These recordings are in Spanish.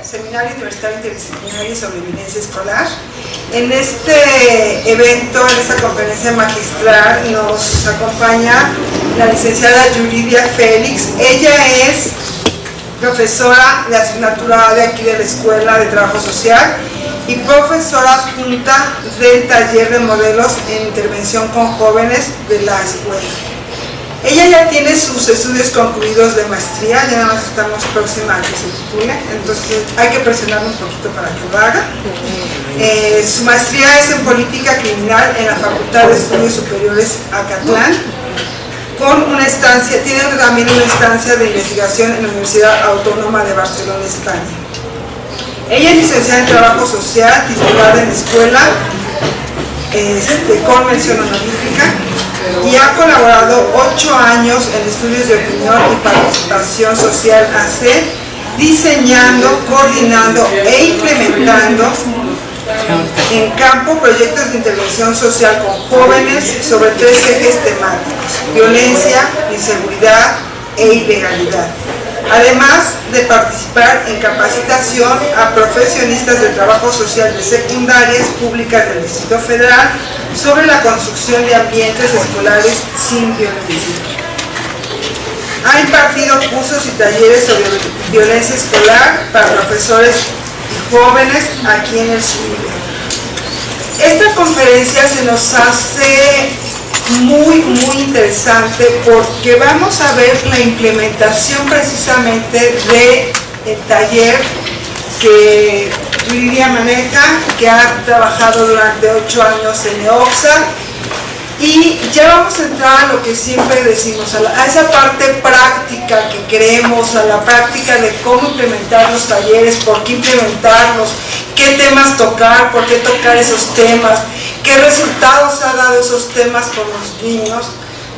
Seminario Universitario Interdisciplinario sobre Violencia Escolar. En este evento, en esta conferencia magistral, nos acompaña la licenciada Yuridia Félix. Ella es profesora de asignatura de aquí de la Escuela de Trabajo Social y profesora adjunta del taller de modelos en intervención con jóvenes de la escuela. Ella ya tiene sus estudios concluidos de maestría, ya nada más estamos próximas a que se titule, entonces hay que presionarlo un poquito para que lo haga. Su maestría es en política criminal en la Facultad de Estudios Superiores Acatlán, con una estancia, tiene también una estancia de investigación en la Universidad Autónoma de Barcelona, España. Ella es licenciada en Trabajo Social, titulada en escuela, con mención honorífica, y ha colaborado 8 años en estudios de opinión y participación social AC, diseñando, coordinando e implementando en campo proyectos de intervención social con jóvenes sobre 3 ejes temáticos: violencia, inseguridad e ilegalidad. Además de participar en capacitación a profesionistas del trabajo social de secundarias públicas del Distrito Federal sobre la construcción de ambientes escolares sin violencia. Ha impartido cursos y talleres sobre violencia escolar para profesores y jóvenes aquí en el SUIBE. Esta conferencia se nos hace muy interesante porque vamos a ver la implementación precisamente del taller que Yuridia maneja, que ha trabajado durante 8 años en EOXA, y ya vamos a entrar a lo que siempre decimos, a esa parte práctica que queremos, a la práctica de cómo implementar los talleres, por qué implementarlos, qué temas tocar, por qué tocar esos temas, qué resultados ha dado esos temas con los niños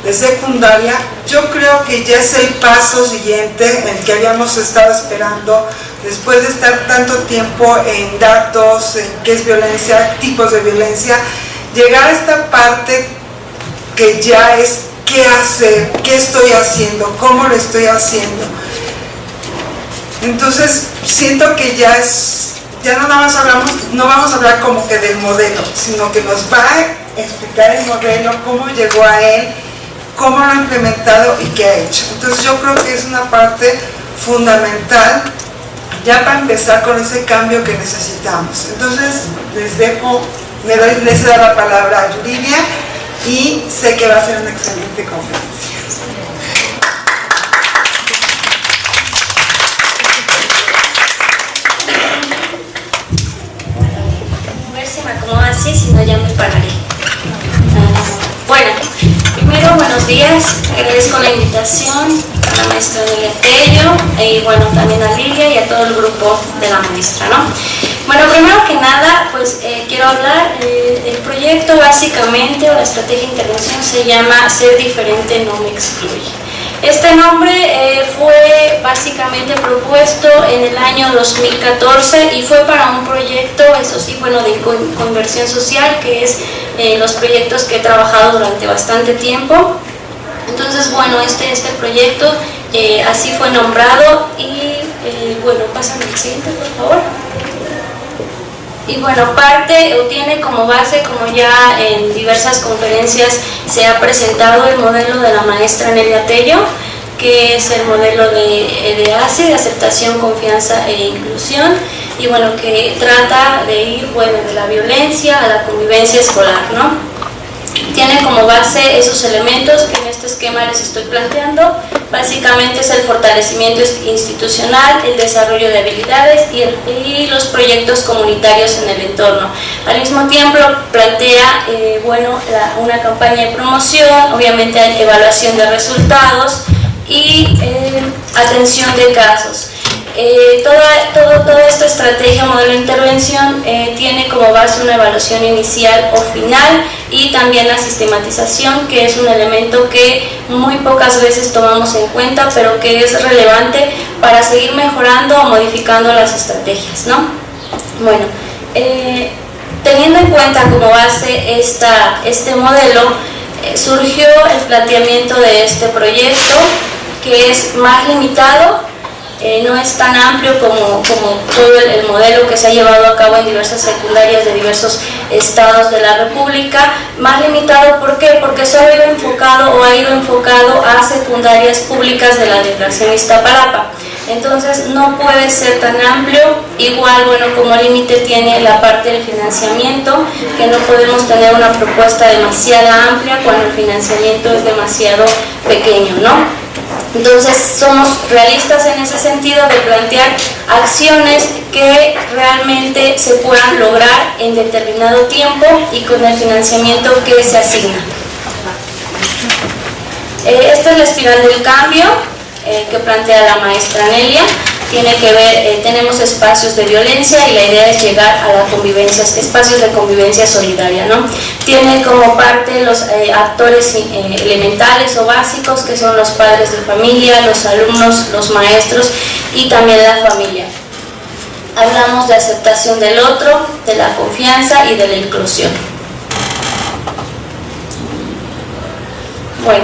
de secundaria. Yo creo que ya es el paso siguiente en el que habíamos estado esperando, después de estar tanto tiempo en datos, en qué es violencia, tipos de violencia, llegar a esta parte que ya es qué hacer, qué estoy haciendo, cómo lo estoy haciendo. Entonces siento que ya no nada más no vamos a hablar como que del modelo, sino que nos va a explicar el modelo, cómo llegó a él, cómo lo ha implementado y qué ha hecho. Entonces yo creo que es una parte fundamental ya para empezar con ese cambio que necesitamos. Entonces les doy la palabra a Yuridia y sé que va a ser una excelente conferencia. ¿Cómo así? Si no, ya me pararé. Bueno, primero, buenos días. Agradezco la invitación a la maestra Nelia Tello y bueno, también a Lilia y a todo el grupo de la maestra, ¿no? Bueno, primero que nada, pues quiero hablar, el proyecto básicamente, o la estrategia de intervención se llama Ser Diferente No Me Excluye. Este nombre fue básicamente propuesto en el año 2014 y fue para un proyecto, eso sí, bueno, de conversión social, que es los proyectos que he trabajado durante bastante tiempo. Entonces, bueno, este proyecto así fue nombrado y, bueno, pásame al siguiente, por favor. Y bueno, parte o tiene como base, como ya en diversas conferencias se ha presentado, el modelo de la maestra Nelia Tello, que es el modelo de ACE, de aceptación, confianza e inclusión, y bueno, que trata de ir, bueno, de la violencia a la convivencia escolar, ¿no? Tiene como base esos elementos que en este esquema les estoy planteando. Básicamente es el fortalecimiento institucional, el desarrollo de habilidades y los proyectos comunitarios en el entorno. Al mismo tiempo plantea una campaña de promoción, obviamente hay evaluación de resultados y atención de casos. Toda esta estrategia modelo de intervención tiene como base una evaluación inicial o final y también la sistematización, que es un elemento que muy pocas veces tomamos en cuenta, pero que es relevante para seguir mejorando o modificando las estrategias, ¿no? Bueno, teniendo en cuenta como base este modelo, surgió el planteamiento de este proyecto, que es más limitado no es tan amplio como todo el modelo que se ha llevado a cabo en diversas secundarias de diversos estados de la República. Más limitado, ¿por qué? Porque solo ha ido enfocado a secundarias públicas de la delegación Iztapalapa. Entonces no puede ser tan amplio. Igual, bueno, como límite tiene la parte del financiamiento, que no podemos tener una propuesta demasiado amplia cuando el financiamiento es demasiado pequeño, ¿no? Entonces somos realistas en ese sentido de plantear acciones que realmente se puedan lograr en determinado tiempo y con el financiamiento que se asigna. Esta es la espiral del cambio que plantea la maestra Nelia. Tiene que ver, tenemos espacios de violencia y la idea es llegar a la convivencia, espacios de convivencia solidaria, ¿no? Tiene como parte los actores elementales o básicos, que son los padres de familia, los alumnos, los maestros y también la familia. Hablamos de aceptación del otro, de la confianza y de la inclusión. Bueno,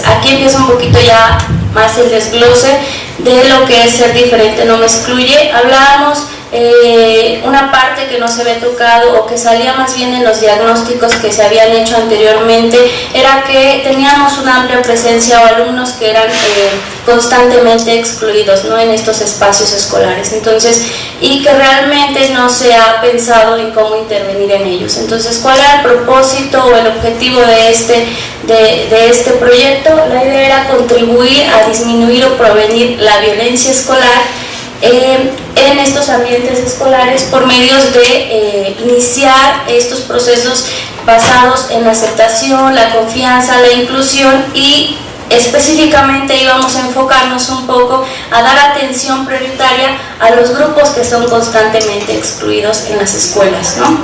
aquí empieza un poquito ya más el desglose de lo que es ser diferente no me excluye. Hablábamos una parte que no se había tocado o que salía más bien en los diagnósticos que se habían hecho anteriormente, era que teníamos una amplia presencia o alumnos que eran constantemente excluidos, ¿no?, en estos espacios escolares. Entonces, y que realmente no se ha pensado en cómo intervenir en ellos. Entonces, ¿cuál era el propósito o el objetivo de este proyecto? La idea era contribuir a disminuir o prevenir la violencia escolar en estos ambientes escolares por medios de iniciar estos procesos basados en la aceptación, la confianza, la inclusión, y específicamente íbamos a enfocarnos un poco a dar atención prioritaria a los grupos que son constantemente excluidos en las escuelas, ¿no?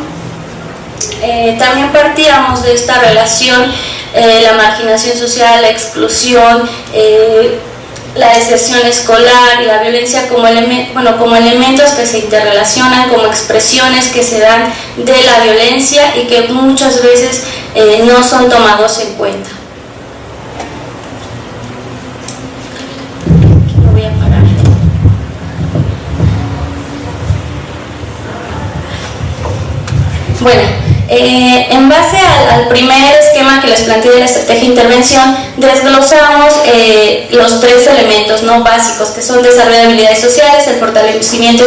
También partíamos de esta relación, la marginación social, la exclusión, la deserción escolar y la violencia como elementos que se interrelacionan, como expresiones que se dan de la violencia y que muchas veces no son tomados en cuenta. Lo voy a parar. Bueno, en base al primer esquema que les planteé de la estrategia de intervención, desglosamos los tres elementos no básicos, que son desarrollo de habilidades sociales, el fortalecimiento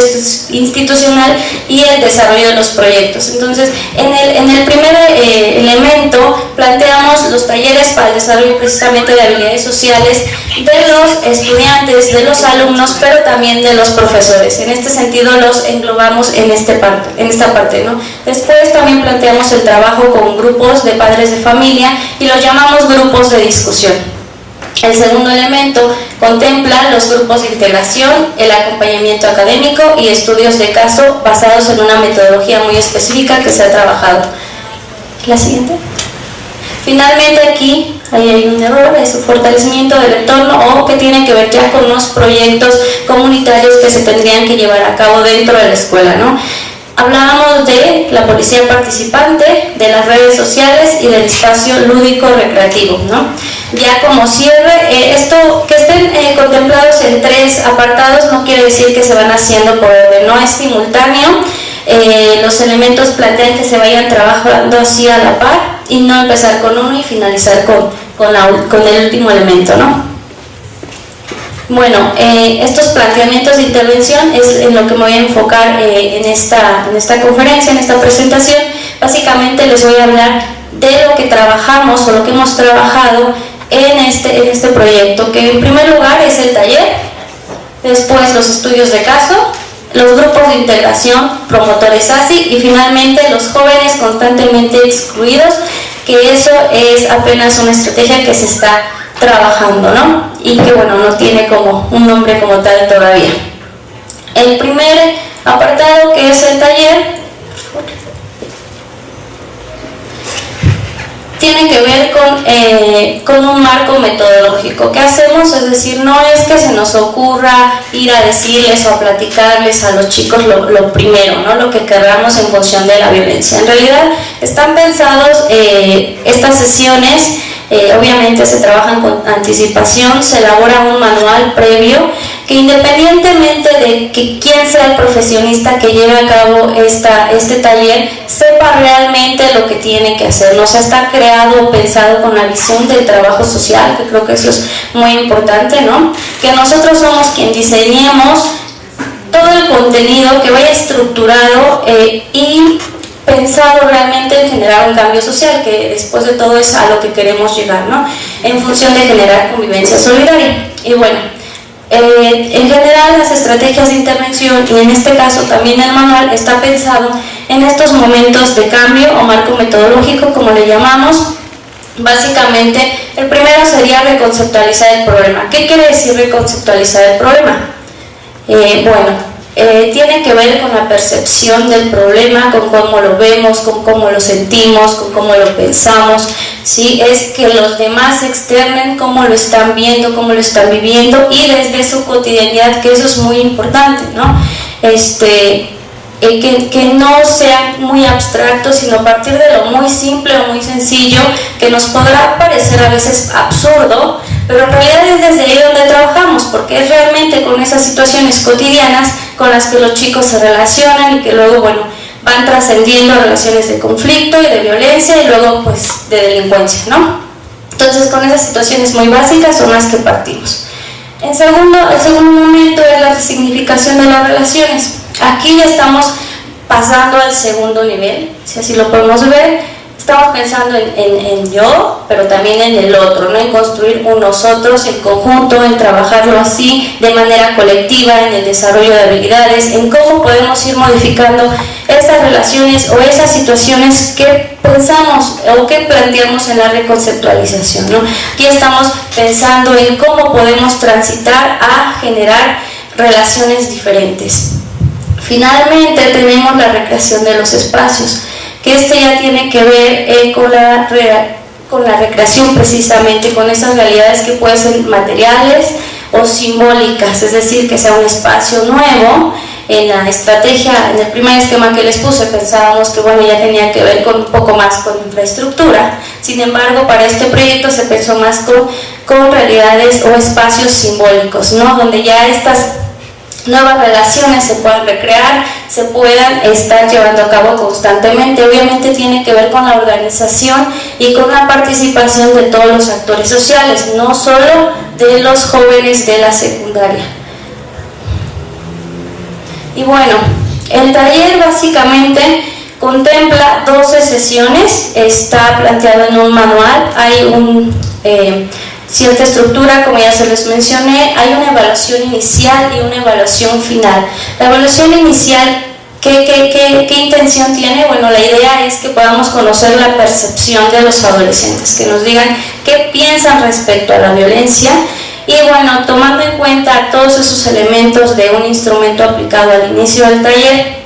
institucional y el desarrollo de los proyectos. Entonces, en el primer elemento planteamos los talleres para el desarrollo precisamente de habilidades sociales de los estudiantes, de los alumnos, pero también de los profesores. En este sentido los englobamos en esta parte, ¿no? Después también planteamos el trabajo con grupos de padres de familia y los llamamos grupos de discusión. El segundo elemento contempla los grupos de integración, el acompañamiento académico y estudios de caso basados en una metodología muy específica que se ha trabajado. La siguiente. Finalmente aquí hay un error, es el fortalecimiento del entorno, o que tiene que ver ya con unos proyectos comunitarios que se tendrían que llevar a cabo dentro de la escuela, ¿no? Hablábamos de la policía participante, de las redes sociales y del espacio lúdico recreativo, ¿no? Ya como cierre, esto que estén contemplados en tres apartados no quiere decir que se van haciendo por orden, no es simultáneo. Los elementos plantean que se vayan trabajando así a la par y no empezar con uno y finalizar con el último elemento, ¿no? Bueno, estos planteamientos de intervención es en lo que me voy a enfocar en esta conferencia, en esta presentación. Básicamente les voy a hablar de lo que trabajamos o lo que hemos trabajado en este proyecto, que en primer lugar es el taller, después los estudios de caso, los grupos de integración, promotores ASI y finalmente los jóvenes constantemente excluidos, que eso es apenas una estrategia que se está trabajando, ¿no? Y que bueno, no tiene como un nombre como tal todavía. El primer apartado, que es el taller, tiene que ver con un marco metodológico. ¿Qué hacemos? Es decir, no es que se nos ocurra ir a decirles o a platicarles a los chicos lo primero, ¿no?, lo que querramos en función de la violencia. En realidad están pensados estas sesiones. Obviamente se trabajan con anticipación, se elabora un manual previo que independientemente de que quién sea el profesionista que lleve a cabo este taller, sepa realmente lo que tiene que hacer, ¿no? O sea, está creado o pensado con la visión del trabajo social, que creo que eso es muy importante, ¿no? Que nosotros somos quien diseñemos todo el contenido, que vaya estructurado y pensado realmente en generar un cambio social, que después de todo es a lo que queremos llegar, ¿no? En función de generar convivencia solidaria. Y bueno, en general las estrategias de intervención, y en este caso también el manual, está pensado en estos momentos de cambio o marco metodológico, como le llamamos. Básicamente, el primero sería reconceptualizar el problema. ¿Qué quiere decir reconceptualizar el problema? Tiene que ver con la percepción del problema, con cómo lo vemos, con cómo lo sentimos, con cómo lo pensamos, ¿sí? Es que los demás externen cómo lo están viendo, cómo lo están viviendo, y desde su cotidianidad, que eso es muy importante, ¿no? Que no sea muy abstracto, sino a partir de lo muy simple o muy sencillo, que nos podrá parecer a veces absurdo, pero en realidad es desde ahí donde trabajamos, porque es realmente con esas situaciones cotidianas con las que los chicos se relacionan y que luego, bueno, van trascendiendo relaciones de conflicto y de violencia y luego, pues, de delincuencia, ¿no? Entonces, con esas situaciones muy básicas son las que partimos. El segundo momento es la resignificación de las relaciones. Aquí ya estamos pasando al segundo nivel, si así lo podemos ver. Estamos pensando en yo, pero también en el otro, ¿no? En construir un nosotros en conjunto, en trabajarlo así, de manera colectiva, en el desarrollo de habilidades, en cómo podemos ir modificando esas relaciones o esas situaciones que pensamos o que planteamos en la reconceptualización, ¿no? Aquí estamos pensando en cómo podemos transitar a generar relaciones diferentes. Finalmente tenemos la recreación de los espacios, que ya tiene que ver con la recreación, precisamente con esas realidades que pueden ser materiales o simbólicas, es decir, que sea un espacio nuevo. En la estrategia, en el primer esquema que les puse, pensábamos que bueno, ya tenía que ver con un poco más con infraestructura. Sin embargo, para este proyecto se pensó más con realidades o espacios simbólicos, ¿no? Donde ya estas nuevas relaciones se puedan recrear, se puedan estar llevando a cabo constantemente. Obviamente tiene que ver con la organización y con la participación de todos los actores sociales, no solo de los jóvenes de la secundaria. Y bueno, el taller básicamente contempla 12 sesiones, está planteado en un manual, hay cierta estructura, como ya se les mencioné, hay una evaluación inicial y una evaluación final. La evaluación inicial, ¿qué intención tiene? Bueno, la idea es que podamos conocer la percepción de los adolescentes, que nos digan qué piensan respecto a la violencia. Y bueno, tomando en cuenta todos esos elementos de un instrumento aplicado al inicio del taller,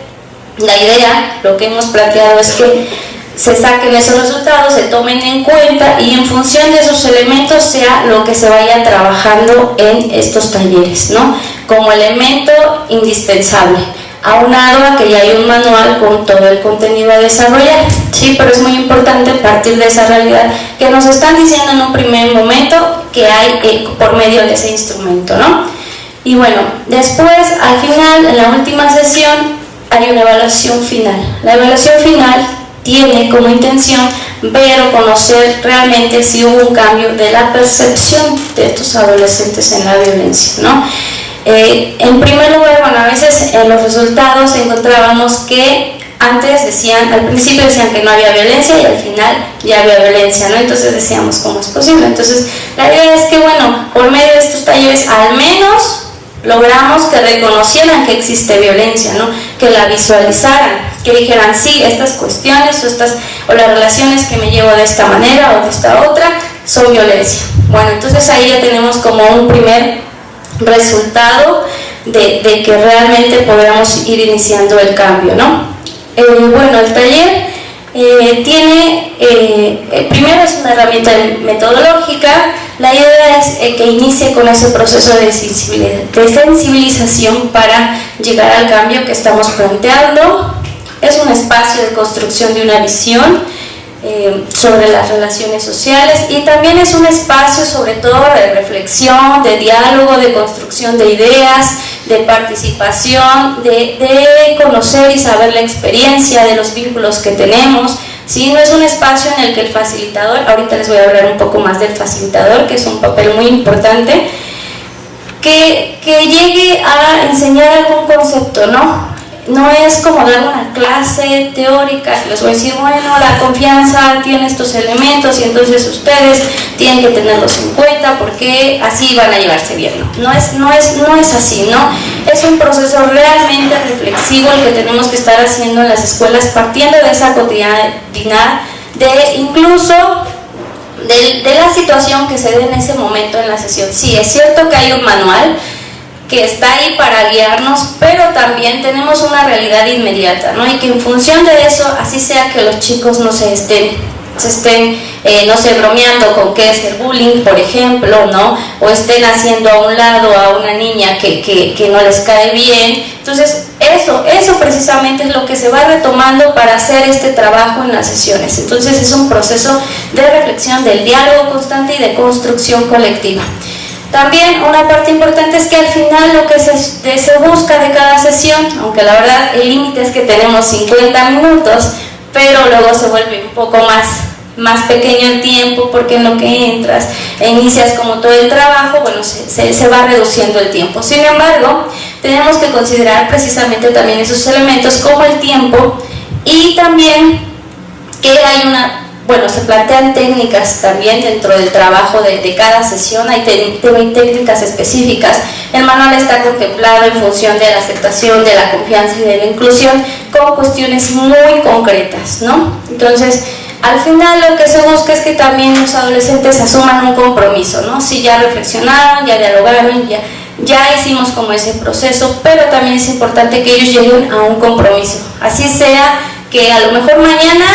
la idea, lo que hemos planteado es que se saquen esos resultados, se tomen en cuenta y en función de esos elementos sea lo que se vaya trabajando en estos talleres, ¿no? Como elemento indispensable, aunado a que ya hay un manual con todo el contenido a desarrollar, sí, pero es muy importante partir de esa realidad que nos están diciendo en un primer momento que hay por medio de ese instrumento, ¿no? Y bueno, después, al final, en la última sesión, hay una evaluación final. La evaluación final tiene como intención ver o conocer realmente si hubo un cambio de la percepción de estos adolescentes en la violencia, ¿no? En primer lugar, bueno, a veces en los resultados encontrábamos que antes al principio decían que no había violencia y al final ya había violencia, ¿no? Entonces decíamos, ¿cómo es posible? Entonces, la idea es que, bueno, por medio de estos talleres al menos logramos que reconocieran que existe violencia, ¿no? Que la visualizaran, que dijeran, sí, estas cuestiones o las relaciones que me llevo de esta manera o de esta otra son violencia. Bueno, entonces ahí ya tenemos como un primer resultado de que realmente podamos ir iniciando el cambio, ¿no? Bueno, el taller primero es una herramienta metodológica. La idea es que inicie con ese proceso de sensibilización para llegar al cambio que estamos planteando. Es un espacio de construcción de una visión sobre las relaciones sociales, y también es un espacio sobre todo de reflexión, de diálogo, de construcción de ideas, de participación, de conocer y saber la experiencia de los vínculos que tenemos. ¿Sí? No es un espacio en el que el facilitador, ahorita les voy a hablar un poco más del facilitador, que es un papel muy importante, que llegue a enseñar algún concepto, ¿no? No es como dar una clase teórica, les voy a decir, bueno, la confianza tiene estos elementos y entonces ustedes tienen que tenerlos en cuenta porque así van a llevarse bien, ¿no? No es así, ¿no? Es un proceso realmente reflexivo el que tenemos que estar haciendo en las escuelas, partiendo de esa cotidianidad, de incluso de la situación que se dé en ese momento en la sesión. Sí, es cierto que hay un manual que está ahí para guiarnos, pero también tenemos una realidad inmediata, ¿no? Y que en función de eso, así sea que los chicos no se estén no sé, bromeando con qué es el bullying, por ejemplo, ¿no? O estén haciendo a un lado a una niña que no les cae bien. Entonces, eso precisamente es lo que se va retomando para hacer este trabajo en las sesiones. Entonces, es un proceso de reflexión, del diálogo constante y de construcción colectiva. También una parte importante es que al final lo que se busca de cada sesión, aunque la verdad el límite es que tenemos 50 minutos, pero luego se vuelve un poco más pequeño el tiempo, porque en lo que entras e inicias como todo el trabajo, bueno, se va reduciendo el tiempo. Sin embargo, tenemos que considerar precisamente también esos elementos como el tiempo, y también que hay se plantean técnicas también dentro del trabajo de cada sesión. Hay técnicas específicas. El manual está contemplado en función de la aceptación, de la confianza y de la inclusión, como cuestiones muy concretas, ¿no? Entonces, al final lo que se busca es que también los adolescentes asuman un compromiso, ¿no? Si ya reflexionaron, ya dialogaron, ya hicimos como ese proceso, pero también es importante que ellos lleguen a un compromiso. Así sea que a lo mejor mañana,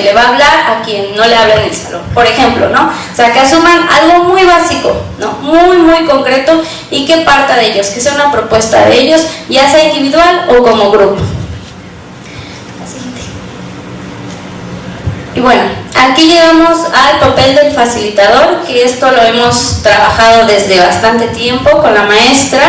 le va a hablar a quien no le habla en el salón, por ejemplo, ¿no? O sea, que asuman algo muy básico, ¿no? Muy concreto, y que parta de ellos, que sea una propuesta de ellos, ya sea individual o como grupo. Y bueno, aquí llegamos al papel del facilitador, que esto lo hemos trabajado desde bastante tiempo con la maestra.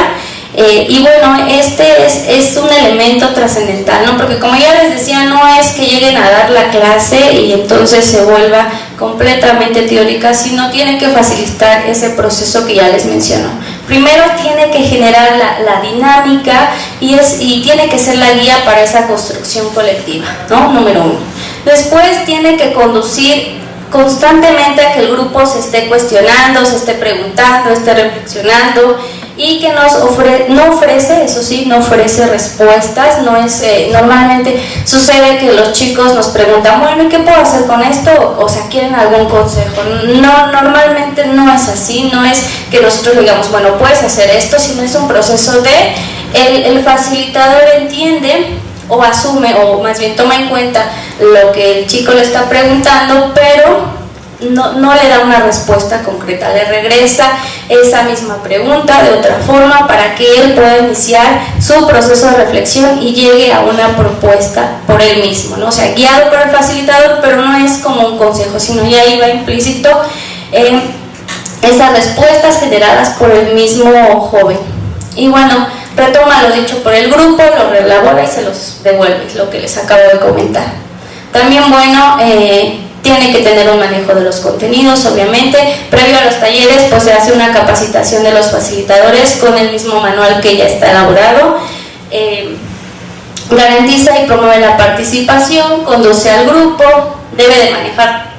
Y bueno, este es un elemento trascendental, ¿no? Porque como ya les decía, no es que lleguen a dar la clase y entonces se vuelva completamente teórica, sino tiene que facilitar ese proceso que ya les menciono. Primero tiene que generar la dinámica y tiene que ser la guía para esa construcción colectiva, ¿no? Número uno. Después tiene que conducir constantemente a que el grupo se esté cuestionando, se esté preguntando, esté reflexionando, y que no ofrece respuestas. No es normalmente sucede que los chicos nos preguntan, bueno, ¿y qué puedo hacer con esto? O sea, ¿quieren algún consejo? No, normalmente no es así. No es que nosotros digamos, bueno, puedes hacer esto, sino es un proceso de el facilitador entiende o asume, o más bien toma en cuenta lo que el chico le está preguntando, pero no le da una respuesta concreta, le regresa esa misma pregunta de otra forma para que él pueda iniciar su proceso de reflexión y llegue a una propuesta por él mismo, ¿no? O sea, guiado por el facilitador, pero no es como un consejo, sino ya iba implícito esas respuestas generadas por el mismo joven. Y bueno, retoma lo dicho por el grupo, lo reelabora y se los devuelve, lo que les acabo de comentar. También, bueno, tiene que tener un manejo de los contenidos, obviamente. Previo a los talleres, pues se hace una capacitación de los facilitadores con el mismo manual que ya está elaborado. Garantiza y promueve la participación, conduce al grupo, debe de manejar,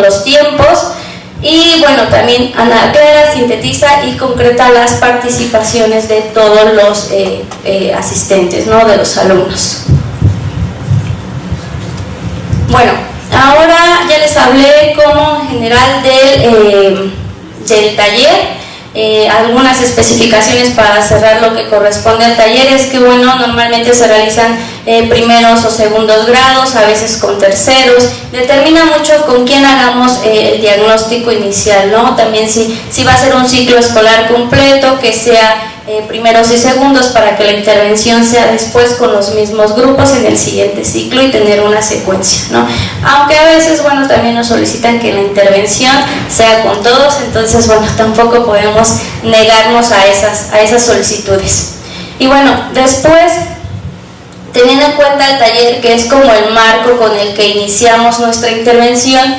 los tiempos. Y bueno, también aclara, sintetiza y concreta las participaciones de todos los asistentes, ¿no? De los alumnos. Bueno, ahora ya les hablé como en general del taller. Algunas especificaciones para cerrar lo que corresponde al taller es que, bueno, normalmente se realizan primeros o segundos grados, a veces con terceros. Determina mucho con quién hagamos el diagnóstico inicial, ¿no? También si va a ser un ciclo escolar completo, que sea primeros y segundos para que la intervención sea después con los mismos grupos en el siguiente ciclo y tener una secuencia, ¿no? Aunque a veces, bueno, también nos solicitan que la intervención sea con todos, entonces, bueno, tampoco podemos negarnos a esas solicitudes. Y bueno, después, teniendo en cuenta el taller, que es como el marco con el que iniciamos nuestra intervención,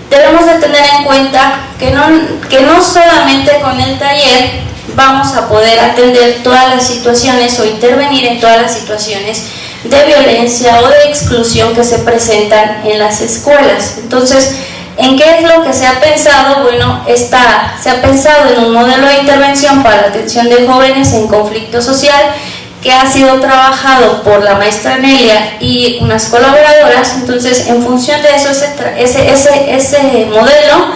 debemos de tener en cuenta que no solamente con el taller vamos a poder atender todas las situaciones o intervenir en todas las situaciones de violencia o de exclusión que se presentan en las escuelas. Entonces, ¿en qué es lo que se ha pensado? Bueno, se ha pensado en un modelo de intervención para la atención de jóvenes en conflicto social que ha sido trabajado por la maestra Nelia y unas colaboradoras. Entonces, en función de eso, ese modelo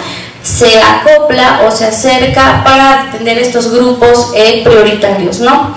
se acopla o se acerca para atender estos grupos prioritarios, ¿no?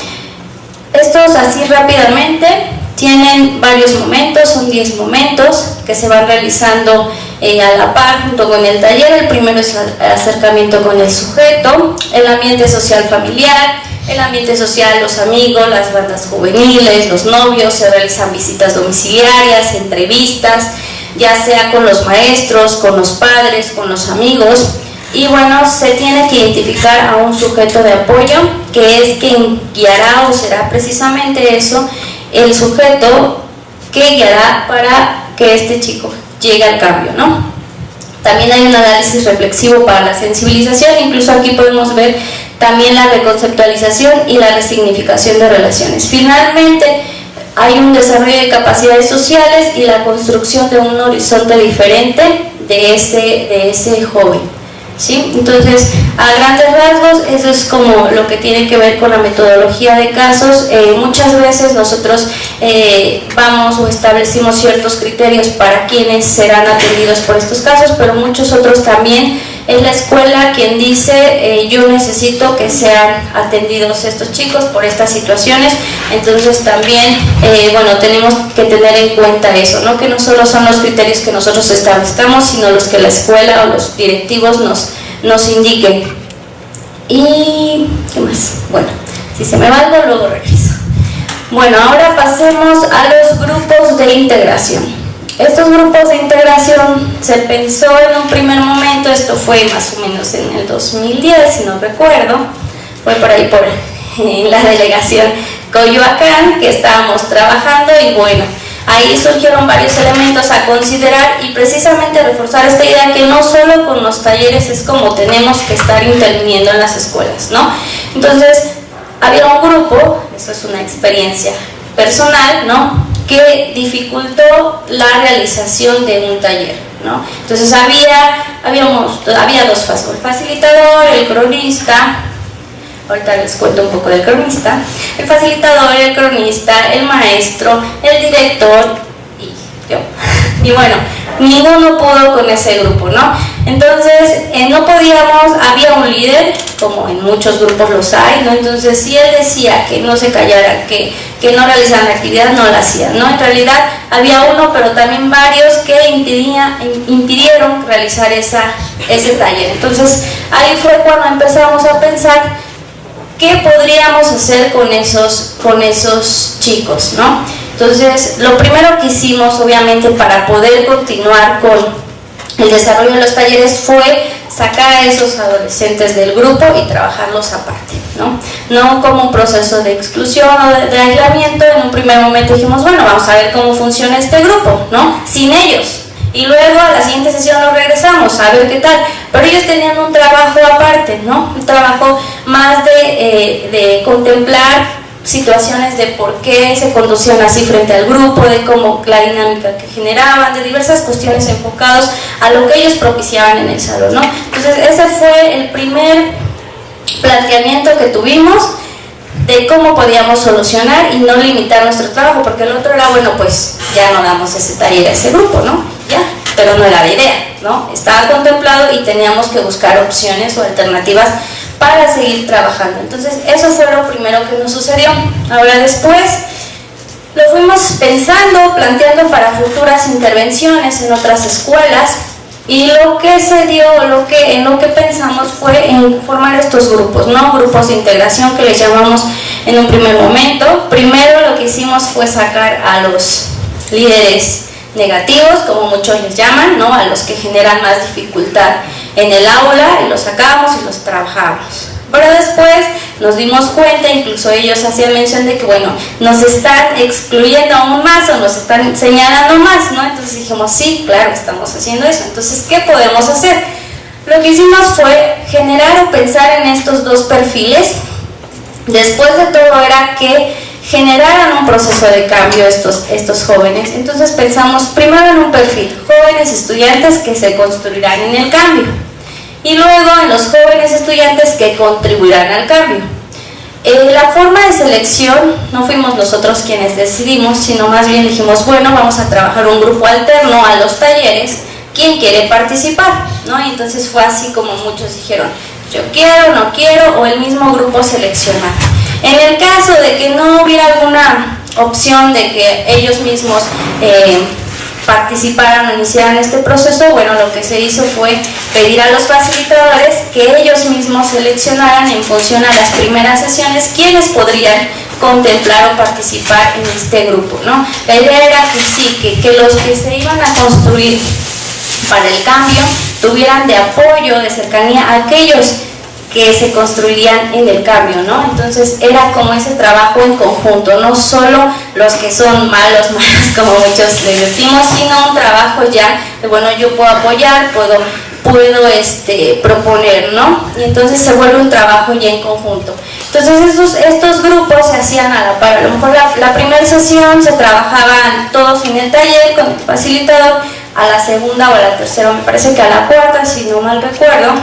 Estos, así rápidamente, tienen varios momentos, son 10 momentos que se van realizando a la par junto con el taller. El primero es el acercamiento con el sujeto, el ambiente social familiar, el ambiente social, los amigos, las bandas juveniles, los novios, se realizan visitas domiciliarias, entrevistas, ya sea con los maestros, con los padres, con los amigos, y bueno, se tiene que identificar a un sujeto de apoyo que es quien guiará o será precisamente eso, el sujeto que guiará para que este chico llegue al cambio, ¿no? También hay un análisis reflexivo para la sensibilización, incluso aquí podemos ver también la reconceptualización y la resignificación de relaciones. Finalmente, hay un desarrollo de capacidades sociales y la construcción de un horizonte diferente de ese joven, ¿sí? Entonces, a grandes rasgos, eso es como lo que tiene que ver con la metodología de casos. Muchas veces nosotros vamos o establecimos ciertos criterios para quienes serán atendidos por estos casos, pero muchos otros también es la escuela quien dice yo necesito que sean atendidos estos chicos por estas situaciones. Entonces también bueno, tenemos que tener en cuenta eso, ¿no? Que no solo son los criterios que nosotros establezcamos, sino los que la escuela o los directivos nos indiquen. Y ¿qué más? Bueno, si se me va algo luego regreso. Bueno, ahora pasemos a los grupos de integración. Estos grupos de integración se pensó en un primer momento, esto fue más o menos en el 2010, si no recuerdo, fue por ahí en la delegación Coyoacán que estábamos trabajando, y bueno, ahí surgieron varios elementos a considerar y precisamente reforzar esta idea que no solo con los talleres es como tenemos que estar interviniendo en las escuelas, ¿no? Entonces, había un grupo, eso es una experiencia personal, ¿no?, que dificultó la realización de un taller, ¿no? Entonces había dos pasos, el facilitador, el cronista. Ahorita les cuento un poco del cronista. El facilitador, el cronista, el maestro, el director y yo. Y bueno, ninguno pudo con ese grupo, ¿no? Entonces, no podíamos, había un líder, como en muchos grupos los hay, ¿no? Entonces, si él decía que no se callaran, que no realizaran la actividad, no la hacían, ¿no? En realidad, había uno, pero también varios que impidieron realizar ese taller. Entonces, ahí fue cuando empezamos a pensar qué podríamos hacer con esos chicos, ¿no? Entonces, lo primero que hicimos, obviamente, para poder continuar con el desarrollo de los talleres fue sacar a esos adolescentes del grupo y trabajarlos aparte, ¿no? No como un proceso de exclusión o de aislamiento. En un primer momento dijimos, bueno, vamos a ver cómo funciona este grupo, ¿no? Sin ellos. Y luego a la siguiente sesión nos regresamos a ver qué tal. Pero ellos tenían un trabajo aparte, ¿no? Un trabajo más de contemplar situaciones de por qué se conducían así frente al grupo, de cómo la dinámica que generaban, de diversas cuestiones enfocados a lo que ellos propiciaban en el salón, ¿no? Entonces ese fue el primer planteamiento que tuvimos de cómo podíamos solucionar y no limitar nuestro trabajo, porque el otro era, bueno, pues ya no damos ese taller a ese grupo, ¿no? Ya, pero no era la idea, ¿no? Estaba contemplado y teníamos que buscar opciones o alternativas para seguir trabajando. Entonces, eso fue lo primero que nos sucedió. Ahora después, lo fuimos pensando, planteando para futuras intervenciones en otras escuelas, Y lo que se dio, en lo que pensamos fue en formar estos grupos, ¿no? Grupos de integración que les llamamos en un primer momento. Primero lo que hicimos fue sacar a los líderes negativos, como muchos les llaman, ¿no? A los que generan más dificultad en el aula, y los sacamos y los trabajamos. Pero después nos dimos cuenta, incluso ellos hacían mención de que, bueno, nos están excluyendo aún más o nos están señalando más, ¿no? Entonces dijimos, sí, claro, estamos haciendo eso. Entonces, ¿qué podemos hacer? Lo que hicimos fue generar o pensar en estos dos perfiles. Después de todo era que generaran un proceso de cambio estos jóvenes. Entonces pensamos primero en un perfil, jóvenes estudiantes que se construirán en el cambio, y luego en los jóvenes estudiantes que contribuirán al cambio. La forma de selección no fuimos nosotros quienes decidimos, sino más bien dijimos, bueno, vamos a trabajar un grupo alterno a los talleres, ¿quién quiere participar? ¿No? Y entonces fue así como muchos dijeron, yo quiero, no quiero, o el mismo grupo seleccionar. En el caso de que no hubiera alguna opción de que ellos mismos participaran o iniciaran este proceso, bueno, lo que se hizo fue pedir a los facilitadores que ellos mismos seleccionaran en función a las primeras sesiones quiénes podrían contemplar o participar en este grupo, ¿no? La idea era que sí, que los que se iban a construir para el cambio tuvieran de apoyo, de cercanía a aquellos que se construirían en el cambio, ¿no? Entonces era como ese trabajo en conjunto, no solo los que son malos, como muchos les decimos, sino un trabajo ya de, bueno, yo puedo apoyar, puedo proponer, ¿no? Y entonces se vuelve un trabajo ya en conjunto. Entonces estos grupos se hacían a la par. A lo mejor la primera sesión se trabajaban todos en el taller con el facilitador, a la segunda o a la tercera, me parece que a la cuarta, si no mal recuerdo,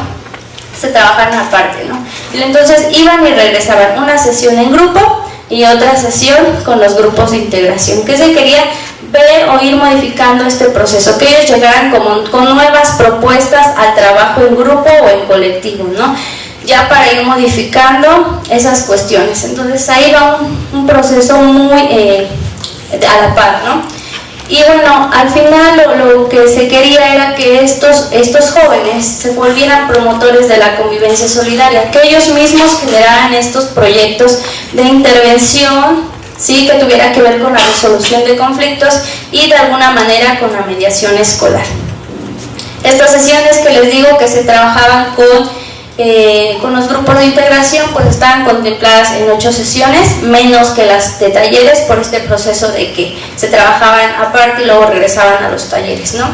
se trabajan aparte, ¿no? Y entonces iban y regresaban, una sesión en grupo y otra sesión con los grupos de integración, que se quería ver o ir modificando este proceso, que ellos llegaran con nuevas propuestas al trabajo en grupo o en colectivo, ¿no? Ya para ir modificando esas cuestiones. Entonces ahí va un proceso muy a la par, ¿no? Y bueno, al final lo que se quería era que estos jóvenes se volvieran promotores de la convivencia solidaria, que ellos mismos generaran estos proyectos de intervención, ¿sí? Que tuviera que ver con la resolución de conflictos y de alguna manera con la mediación escolar. Estas sesiones que les digo que se trabajaban con los grupos de integración, pues estaban contempladas en 8 sesiones, menos que las de talleres, por este proceso de que se trabajaban aparte y luego regresaban a los talleres, ¿no?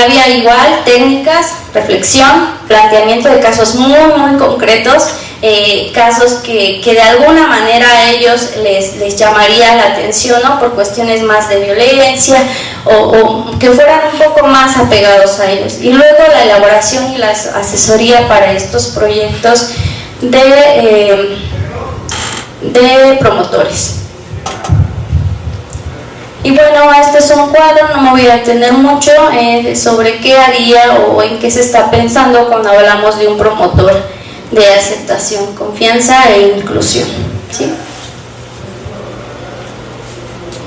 Había igual técnicas, reflexión, planteamiento de casos muy concretos, casos que de alguna manera a ellos les llamaría la atención, ¿no? Por cuestiones más de violencia o que fueran un poco más apegados a ellos. Y luego la elaboración y la asesoría para estos proyectos de promotores. Y bueno, este es un cuadro, no me voy a detener mucho sobre qué haría o en qué se está pensando cuando hablamos de un promotor de aceptación, confianza e inclusión, ¿sí?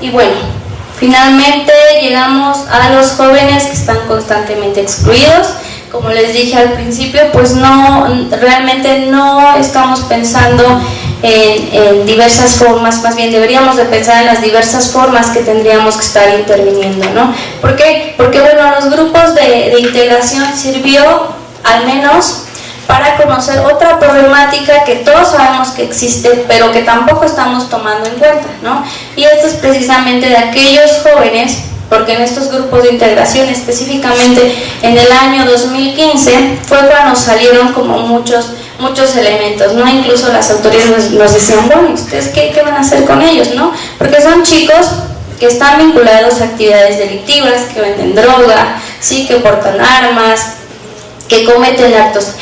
Y bueno, finalmente llegamos a los jóvenes que están constantemente excluidos. Como les dije al principio, pues realmente no estamos pensando en diversas formas, más bien deberíamos de pensar en las diversas formas que tendríamos que estar interviniendo, ¿no? ¿Por qué? Porque bueno, los grupos de integración sirvió al menos para conocer otra problemática que todos sabemos que existe, pero que tampoco estamos tomando en cuenta, ¿no? Y esto es precisamente de aquellos jóvenes, porque en estos grupos de integración, específicamente en el año 2015, fue cuando salieron como muchos elementos, ¿no? Incluso las autoridades nos decían, bueno, ¿ustedes qué van a hacer con ellos, no? Porque son chicos que están vinculados a actividades delictivas, que venden droga, ¿sí? Que portan armas, que cometen actos,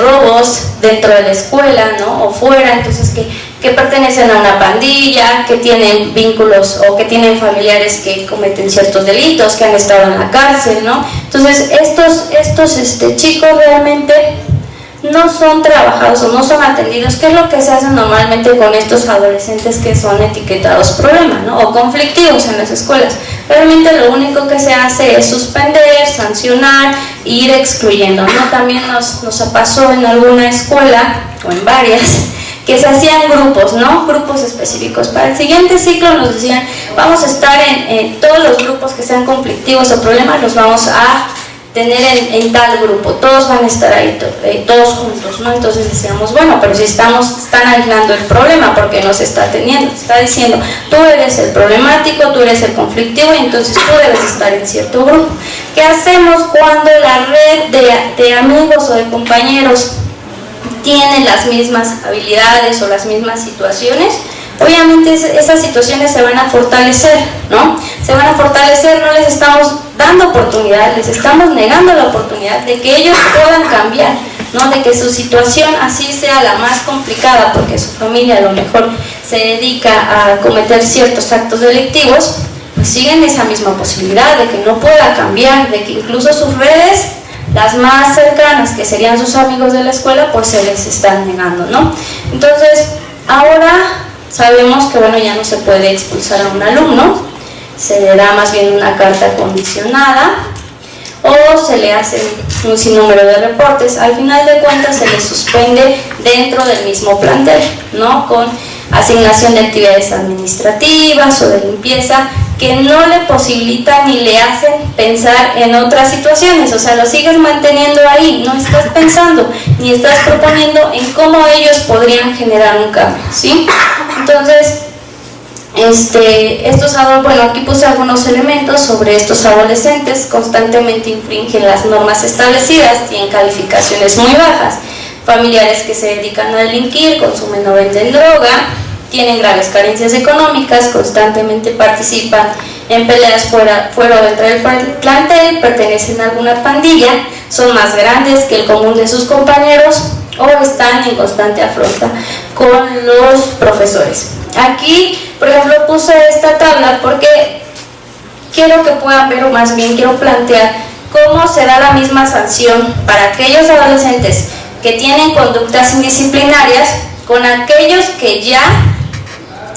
robos dentro de la escuela, ¿no? O fuera, entonces que pertenecen a una pandilla, que tienen vínculos o que tienen familiares que cometen ciertos delitos, que han estado en la cárcel, ¿no? Entonces estos chicos realmente no son trabajados o no son atendidos. ¿Qué es lo que se hace normalmente con estos adolescentes que son etiquetados problemas, ¿no? O conflictivos en las escuelas? Realmente lo único que se hace es suspender, sancionar ir excluyendo, ¿no? También nos pasó en alguna escuela, o en varias, que se hacían grupos, ¿no? Grupos específicos. Para el siguiente ciclo nos decían, vamos a estar en todos los grupos que sean conflictivos o problemas, los vamos a tener en tal grupo, todos van a estar ahí, todos juntos, ¿no? Entonces decíamos, bueno, pero si están aislando el problema, porque nos está teniendo, está diciendo, tú eres el problemático, tú eres el conflictivo, y entonces tú debes estar en cierto grupo. ¿Qué hacemos cuando la red de amigos o de compañeros tienen las mismas habilidades o las mismas situaciones? Obviamente esas situaciones se van a fortalecer, ¿no? Se van a fortalecer, no les estamos dando oportunidad, les estamos negando la oportunidad de que ellos puedan cambiar, ¿no? De que su situación así sea la más complicada, porque su familia a lo mejor se dedica a cometer ciertos actos delictivos, pues siguen esa misma posibilidad de que no pueda cambiar, de que incluso sus redes, las más cercanas, que serían sus amigos de la escuela, pues se les están negando, ¿no? Entonces, ahora sabemos que, bueno, ya no se puede expulsar a un alumno, se le da más bien una carta condicionada o se le hace un sinnúmero de reportes. Al final de cuentas se le suspende dentro del mismo plantel, ¿no? Con asignación de actividades administrativas o de limpieza que no le posibilitan ni le hacen pensar en otras situaciones, o sea, lo sigues manteniendo ahí, no estás pensando ni estás proponiendo en cómo ellos podrían generar un cambio, ¿sí? Entonces, bueno, aquí puse algunos elementos sobre estos adolescentes, constantemente infringen las normas establecidas, tienen calificaciones muy bajas, familiares que se dedican a delinquir, consumen o venden droga, tienen graves carencias económicas, constantemente participan en peleas fuera o dentro del plantel, pertenecen a alguna pandilla, son más grandes que el común de sus compañeros o están en constante afronta con los profesores. Aquí, por ejemplo, puse esta tabla porque quiero que puedan ver, o más bien quiero plantear cómo se da la misma sanción para aquellos adolescentes que tienen conductas indisciplinarias con aquellos que ya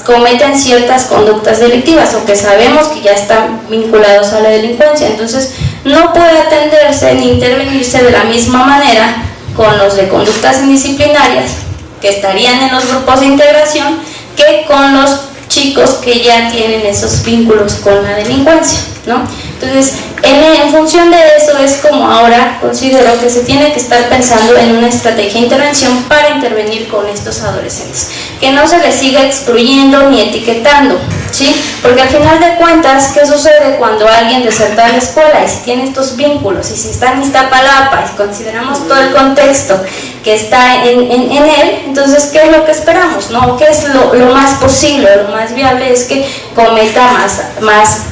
cometen ciertas conductas delictivas o que sabemos que ya están vinculados a la delincuencia. Entonces, no puede atenderse ni intervenirse de la misma manera con los de conductas indisciplinarias que estarían en los grupos de integración que con los chicos que ya tienen esos vínculos con la delincuencia, ¿no? Entonces, en función de eso es como ahora considero que se tiene que estar pensando en una estrategia de intervención para intervenir con estos adolescentes, que no se les siga excluyendo ni etiquetando, ¿sí? Porque al final de cuentas, ¿qué sucede cuando alguien deserta de la escuela? Y si tiene estos vínculos, y si está en Iztapalapa, y si consideramos todo el contexto que está en él, entonces, ¿qué es lo que esperamos, no? ¿Qué es lo más posible, lo más viable? Es que cometa más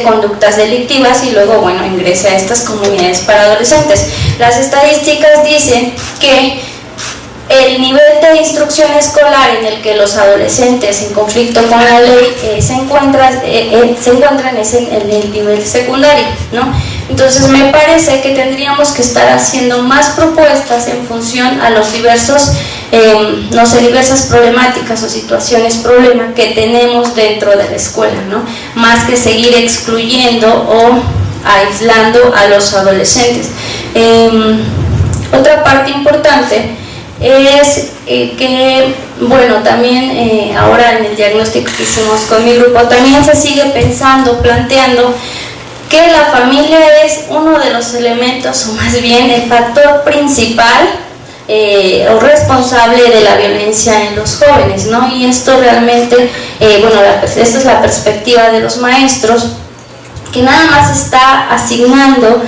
conductas delictivas y luego, bueno, ingrese a estas comunidades para adolescentes. Las estadísticas dicen que el nivel de instrucción escolar en el que los adolescentes en conflicto con la ley se encuentran es en el nivel secundario, ¿no? Entonces me parece que tendríamos que estar haciendo más propuestas en función a los diversas problemáticas o situaciones problema que tenemos dentro de la escuela, ¿no? Más que seguir excluyendo o aislando a los adolescentes. Otra parte importante es que, bueno, también ahora en el diagnóstico que hicimos con mi grupo, también se sigue planteando que la familia es uno de los elementos, o más bien el factor principal o responsable de la violencia en los jóvenes, ¿no? Y esto realmente, esta es la perspectiva de los maestros, que nada más está asignando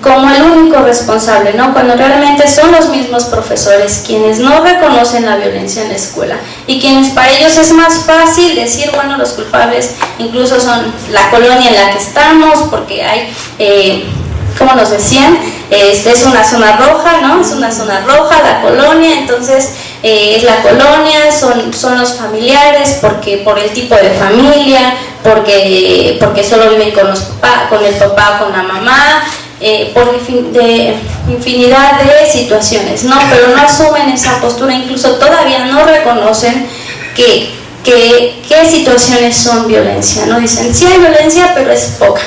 como el único responsable, ¿no? Cuando realmente son los mismos profesores quienes no reconocen la violencia en la escuela y quienes para ellos es más fácil decir, bueno, los culpables incluso son la colonia en la que estamos, porque hay, como nos decían, es una zona roja, ¿no? Es una zona roja la colonia, entonces es la colonia, son los familiares, porque por el tipo de familia, porque solo viven con el papá o con la mamá, por infinidad de situaciones, ¿no? Pero no asumen esa postura, incluso todavía no reconocen qué situaciones son violencia, ¿no? Dicen, sí hay violencia, pero es poca,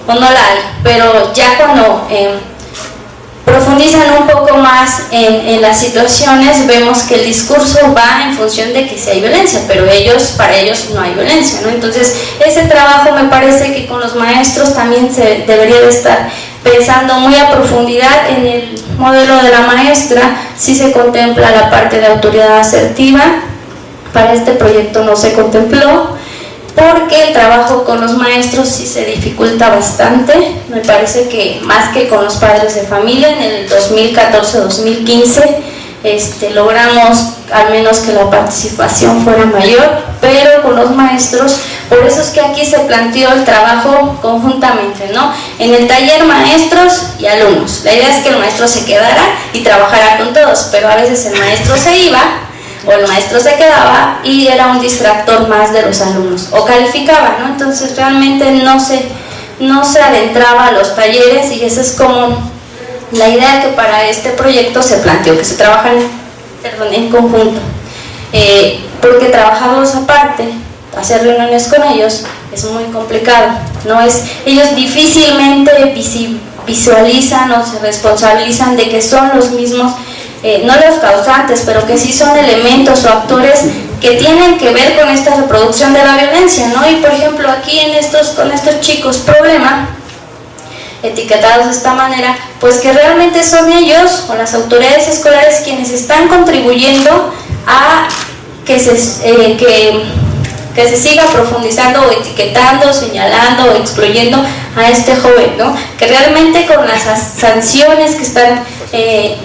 o no la hay, pero ya cuando profundizan un poco más en las situaciones, vemos que el discurso va en función de que sí hay violencia, pero para ellos no hay violencia, ¿no? Entonces ese trabajo me parece que con los maestros también se debería de estar pensando muy a profundidad. En el modelo de la maestra sí se contempla la parte de autoridad asertiva. Para este proyecto no se contempló porque el trabajo con los maestros sí se dificulta bastante. Me parece que más que con los padres de familia, en el 2014-2015 logramos al menos que la participación fuera mayor, pero con los maestros, por eso es que aquí se planteó el trabajo conjuntamente, ¿no? En el taller maestros y alumnos. La idea es que el maestro se quedara y trabajara con todos, pero a veces el maestro se iba o el maestro se quedaba y era un distractor más de los alumnos, o calificaba, ¿no? Entonces realmente no se adentraba a los talleres, y esa es como la idea que para este proyecto se planteó, que se trabajan en conjunto, porque trabajarlos aparte, hacer reuniones con ellos es muy complicado, ellos difícilmente visualizan o se responsabilizan de que son los mismos, no los causantes, pero que sí son elementos o actores que tienen que ver con esta reproducción de la violencia, ¿no? Y por ejemplo aquí con estos chicos problema, etiquetados de esta manera, pues que realmente son ellos o las autoridades escolares quienes están contribuyendo a que se siga profundizando o etiquetando, señalando o excluyendo a este joven, ¿no? Que realmente con las sanciones que están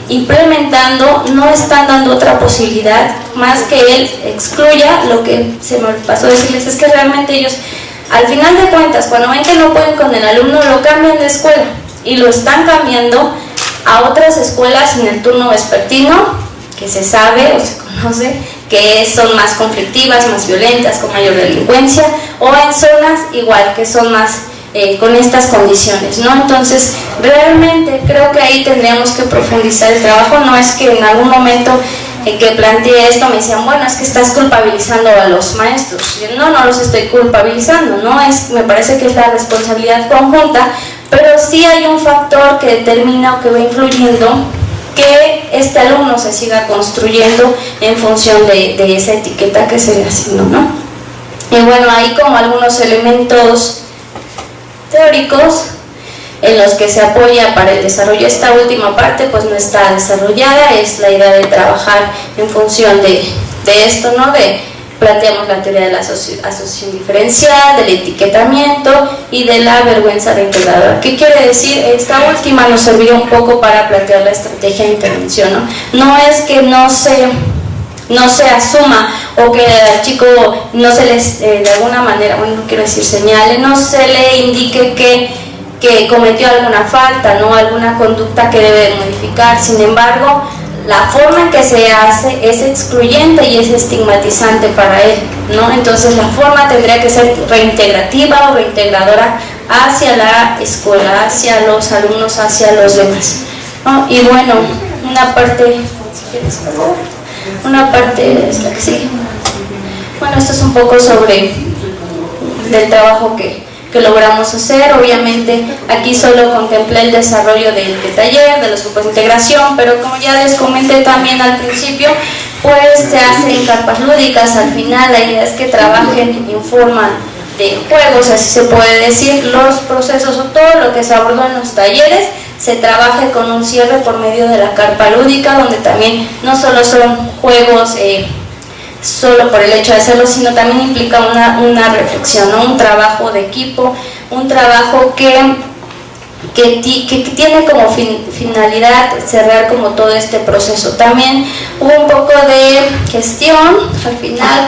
implementando no están dando otra posibilidad más que él excluya. Lo que se me pasó decirles es que realmente ellos, al final de cuentas, cuando ven que no pueden con el alumno, lo cambian de escuela y lo están cambiando a otras escuelas en el turno vespertino, que se sabe o se conoce que son más conflictivas, más violentas, con mayor delincuencia, o en zonas igual que son más con estas condiciones, ¿no? Entonces realmente creo que ahí tendríamos que profundizar el trabajo. No es que en algún momento que planteé esto me decían, bueno, es que estás culpabilizando a los maestros. No los estoy culpabilizando, me parece que es la responsabilidad conjunta, pero sí hay un factor que determina o que va influyendo que este alumno se siga construyendo en función de esa etiqueta que se le asignó, ¿no? Y bueno, hay como algunos elementos teóricos en los que se apoya para el desarrollo. Esta última parte pues no está desarrollada, es la idea de trabajar en función de esto, ¿no? Planteamos la teoría de la asociación diferencial, del etiquetamiento y de la vergüenza reintegradora. ¿Qué quiere decir? Esta última nos sirvió un poco para plantear la estrategia de intervención, ¿no? No es que no se asuma o que al chico no se les, de alguna manera, bueno, no quiero decir señale, no se le indique que cometió alguna falta, ¿no? Alguna conducta que debe modificar. Sin embargo, la forma en que se hace es excluyente y es estigmatizante para él, ¿no? Entonces la forma tendría que ser reintegrativa o reintegradora hacia la escuela, hacia los alumnos, hacia los demás, ¿no? Y bueno, una parte, si quieres, por favor, una parte es la que sigue. Bueno, esto es un poco sobre del trabajo que logramos hacer. Obviamente aquí solo contemplé el desarrollo del taller, de los grupos de integración, pero como ya les comenté también al principio, pues se hacen carpas lúdicas. Al final la idea es que trabajen en forma de juegos, así se puede decir, los procesos o todo lo que se abordó en los talleres se trabaje con un cierre por medio de la carpa lúdica, donde también no solo son juegos solo por el hecho de hacerlo, sino también implica una reflexión, ¿no? Un trabajo de equipo, un trabajo que tiene como finalidad cerrar como todo este proceso. También hubo un poco de gestión al final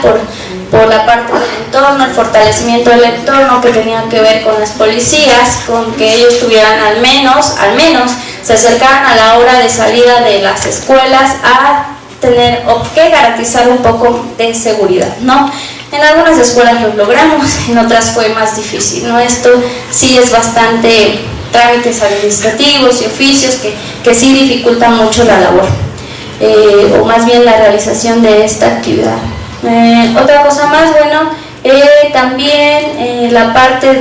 por la parte del entorno, el fortalecimiento del entorno que tenía que ver con las policías, con que ellos tuvieran al menos se acercaran a la hora de salida de las escuelas a tener o que garantizar un poco de seguridad, ¿no? En algunas escuelas lo logramos, en otras fue más difícil, ¿no? Esto sí es bastante trámites administrativos y oficios que sí dificultan mucho la labor, o más bien la realización de esta actividad. Otra cosa más, bueno, también la parte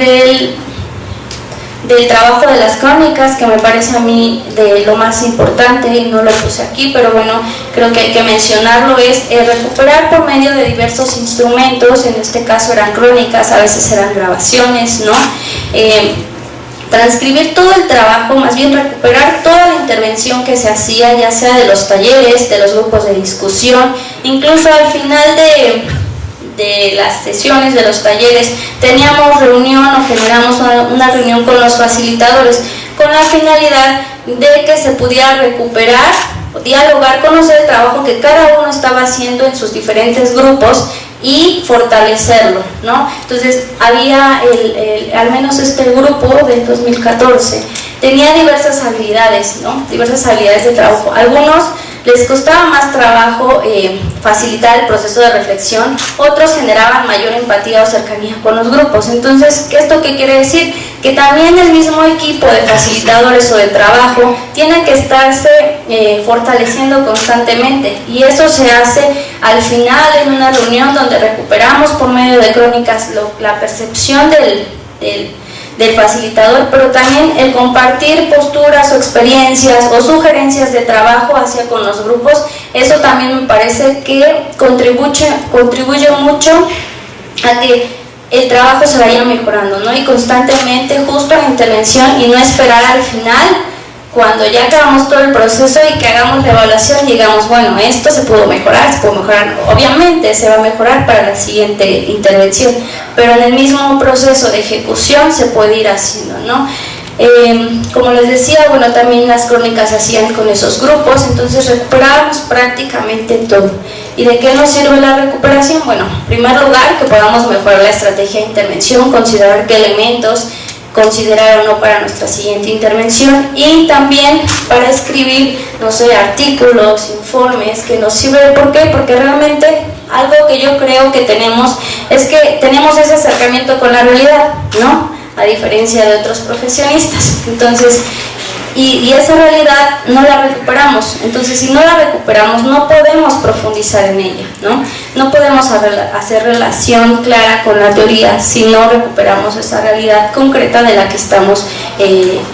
del trabajo de las crónicas, que me parece a mí de lo más importante, y no lo puse aquí, pero bueno, creo que hay que mencionarlo, es recuperar por medio de diversos instrumentos. En este caso eran crónicas, a veces eran grabaciones, ¿no? Transcribir todo el trabajo, más bien recuperar toda la intervención que se hacía, ya sea de los talleres, de los grupos de discusión, incluso al final de las sesiones, de los talleres, teníamos reunión o generamos una reunión con los facilitadores con la finalidad de que se pudiera recuperar, dialogar, conocer el trabajo que cada uno estaba haciendo en sus diferentes grupos y fortalecerlo, ¿no? Entonces había al menos este grupo del 2014 tenía diversas habilidades, ¿no? Diversas habilidades de trabajo. Algunos les costaba más trabajo facilitar el proceso de reflexión, otros generaban mayor empatía o cercanía con los grupos. Entonces, ¿esto qué quiere decir? Que también el mismo equipo de facilitadores o de trabajo tiene que estarse fortaleciendo constantemente, y eso se hace al final en una reunión donde recuperamos por medio de crónicas la percepción del facilitador, pero también el compartir posturas o experiencias o sugerencias de trabajo hacia con los grupos. Eso también me parece que contribuye mucho a que el trabajo se vaya mejorando, ¿no? Y constantemente, justo en la intervención, y no esperar al final, cuando ya acabamos todo el proceso y que hagamos la evaluación, digamos, bueno, esto se pudo mejorar, obviamente se va a mejorar para la siguiente intervención, pero en el mismo proceso de ejecución se puede ir haciendo, ¿no? Como les decía, bueno, también las crónicas se hacían con esos grupos, entonces recuperábamos prácticamente todo. ¿Y de qué nos sirve la recuperación? Bueno, en primer lugar, que podamos mejorar la estrategia de intervención, considerar qué elementos considerar o no para nuestra siguiente intervención, y también para escribir, no sé, artículos, informes, que nos sirve. ¿Por qué? Porque realmente algo que yo creo que tenemos es que tenemos ese acercamiento con la realidad, ¿no? A diferencia de otros profesionistas. Entonces, y esa realidad no la recuperamos. Entonces, si no la recuperamos, no podemos profundizar en ella, ¿no? No podemos hacer relación clara con la teoría si no recuperamos esa realidad concreta de la que estamos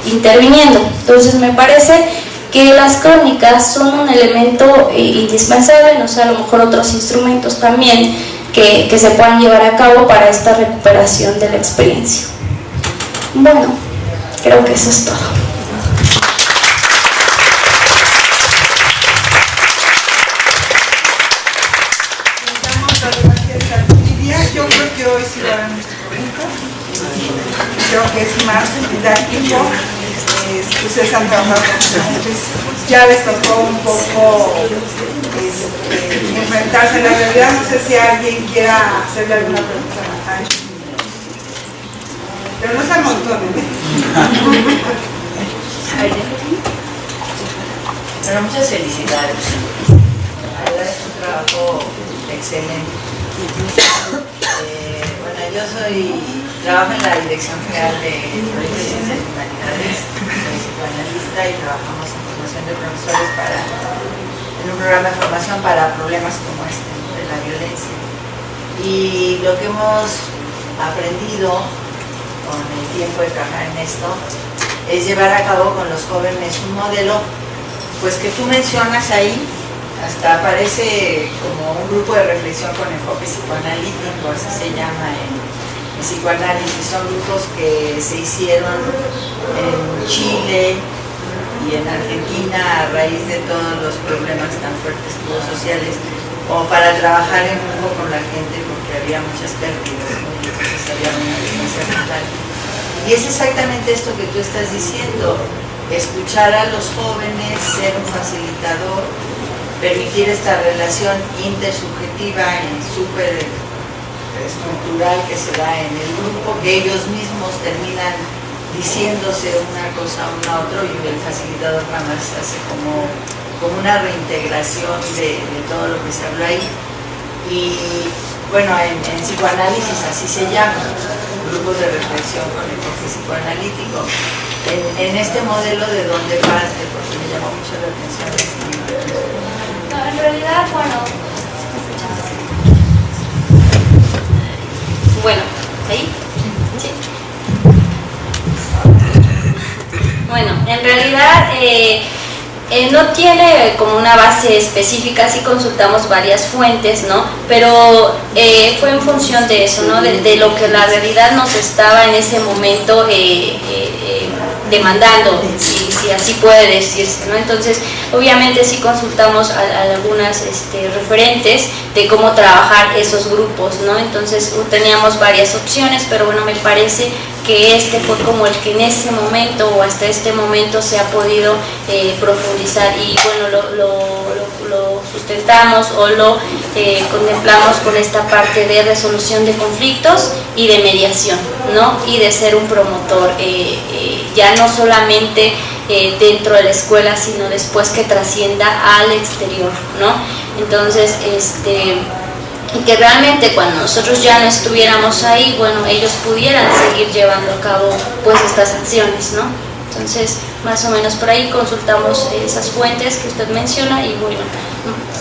interviniendo. Entonces, me parece que las crónicas son un elemento indispensable, no sé, a lo mejor otros instrumentos también que se puedan llevar a cabo para esta recuperación de la experiencia. Bueno, creo que eso es todo. Yo creo que hoy sí va a haber muchas preguntas. Creo que es más didáctico. Ustedes han trabajado con estudiantes, ya les tocó un poco enfrentarse a la realidad. No sé si alguien quiera hacerle alguna pregunta a Natalia. Pero no se amontonen, ¿eh? Bueno, muchas felicidades. La verdad es un trabajo excelente. Bueno, yo trabajo en la Dirección General de Ciencias y Humanidades, soy psicoanalista y trabajamos en formación de profesores en un programa de formación para problemas como este, de la violencia. Y lo que hemos aprendido con el tiempo de trabajar en esto es llevar a cabo con los jóvenes un modelo, pues que tú mencionas ahí. Hasta aparece como un grupo de reflexión con enfoque psicoanalítico, así se llama en psicoanálisis. Son grupos que se hicieron en Chile y en Argentina a raíz de todos los problemas tan fuertes que hubo sociales, o para trabajar en grupo con la gente porque había muchas pérdidas, ¿no? Y entonces había una distancia mental. Y es exactamente esto que tú estás diciendo, escuchar a los jóvenes, ser un facilitador, permitir esta relación intersubjetiva y súper estructural que se da en el grupo, que ellos mismos terminan diciéndose una cosa uno a otro, y el facilitador nada más hace como una reintegración de todo lo que se habló ahí. Y bueno, en psicoanálisis así se llama, grupos de reflexión con enfoque psicoanalítico. En este modelo, ¿de dónde parte? Porque me llamó mucho la atención este libro. En realidad, bueno, ¿ahí? Sí. en realidad no tiene como una base específica, sí consultamos varias fuentes, ¿no? Pero fue en función de eso, ¿no? De lo que la realidad nos estaba en ese momento demandando, si así puede decirse, ¿no? Entonces, obviamente sí consultamos a algunas referentes de cómo trabajar esos grupos, ¿no? Entonces teníamos varias opciones, pero bueno, me parece que fue como el que en ese momento o hasta este momento se ha podido profundizar y bueno, lo sustentamos o lo contemplamos con esta parte de resolución de conflictos y de mediación, ¿no? Y de ser un promotor, ya no solamente dentro de la escuela, sino después que trascienda al exterior, ¿no? Entonces, y que realmente cuando nosotros ya no estuviéramos ahí, bueno, ellos pudieran seguir llevando a cabo pues estas acciones, ¿no? Entonces, más o menos por ahí consultamos esas fuentes que usted menciona y bueno,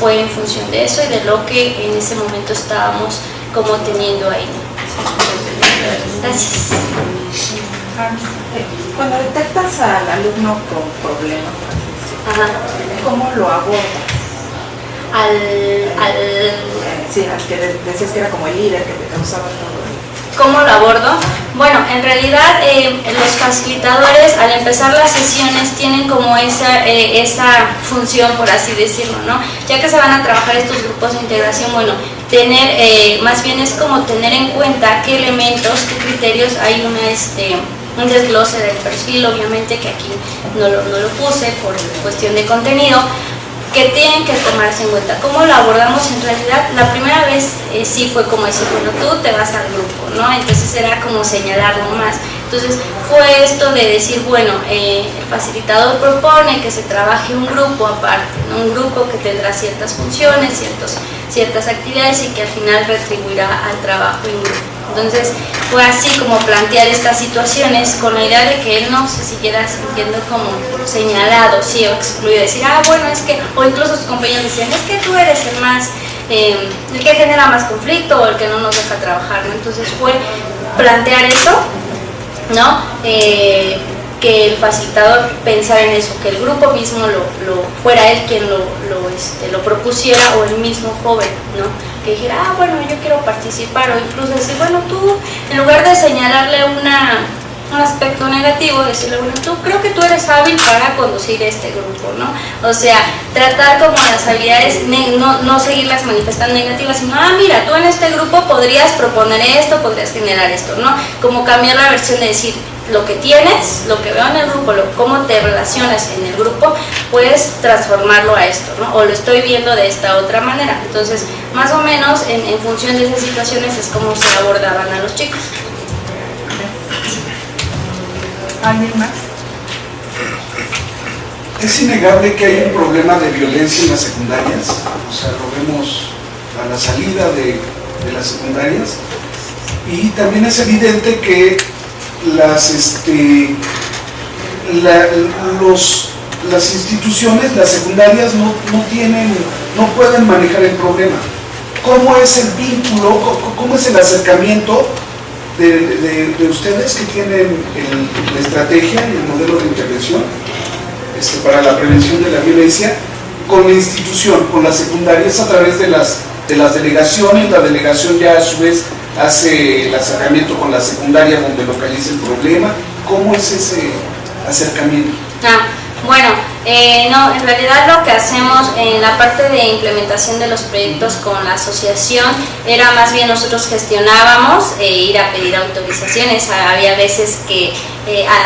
fue en función de eso y de lo que en ese momento estábamos como teniendo ahí. Gracias. Cuando detectas al alumno con problemas, ¿cómo lo abordas? Sí, al que decías que era como el líder que te causaba todo. ¿Cómo lo abordo? Bueno, en realidad los facilitadores al empezar las sesiones tienen como esa función, por así decirlo, ¿no? Ya que se van a trabajar estos grupos de integración, bueno, más bien es como tener en cuenta qué elementos, qué criterios, hay un desglose del perfil, obviamente que aquí no lo puse por cuestión de contenido, que tienen que tomarse en cuenta. ¿Cómo lo abordamos? En realidad, la primera vez sí fue como decir, bueno, tú te vas al grupo, ¿no? Entonces era como señalarlo más. Entonces fue esto de decir, bueno, el facilitador propone que se trabaje un grupo aparte, ¿no? Un grupo que tendrá ciertas funciones, ciertas actividades y que al final retribuirá al trabajo en grupo. Entonces fue así como plantear estas situaciones con la idea de que él no se siguiera sintiendo como señalado, sí, o excluido, decir, bueno, es que, o incluso sus compañeros decían, es que tú eres el más, el que genera más conflicto o el que no nos deja trabajar, ¿no? Entonces fue plantear eso, ¿no? Que el facilitador pensara en eso, que el grupo mismo fuera él quien lo propusiera o el mismo joven, ¿no? Que dijera, bueno, yo quiero participar, o incluso decir, bueno, tú, en lugar de señalarle un aspecto negativo, decirle, bueno, creo que tú eres hábil para conducir este grupo, ¿no? O sea, tratar como las habilidades, no seguirlas manifestando negativas, sino, mira, tú en este grupo podrías proponer esto, podrías generar esto, ¿no? Como cambiar la versión de decir, lo que tienes, lo que veo en el grupo, cómo te relacionas en el grupo, puedes transformarlo a esto, ¿no? O lo estoy viendo de esta otra manera. Entonces, más o menos, en función de esas situaciones es como se abordaban a los chicos. ¿Alguien más? Es innegable que hay un problema de violencia en las secundarias, o sea, lo vemos a la salida de las secundarias, y también es evidente que las instituciones, las secundarias no pueden manejar el problema. ¿Cómo es el vínculo, cómo es el acercamiento de ustedes que tienen la estrategia y el modelo de intervención para la prevención de la violencia con la institución, con las secundarias a través de las delegaciones? La delegación ya a su vez hace el acercamiento con la secundaria donde localiza el problema. ¿Cómo es ese acercamiento? Bueno, no, en realidad lo que hacemos en la parte de implementación de los proyectos con la asociación era más bien nosotros gestionábamos ir a pedir autorizaciones. Había veces que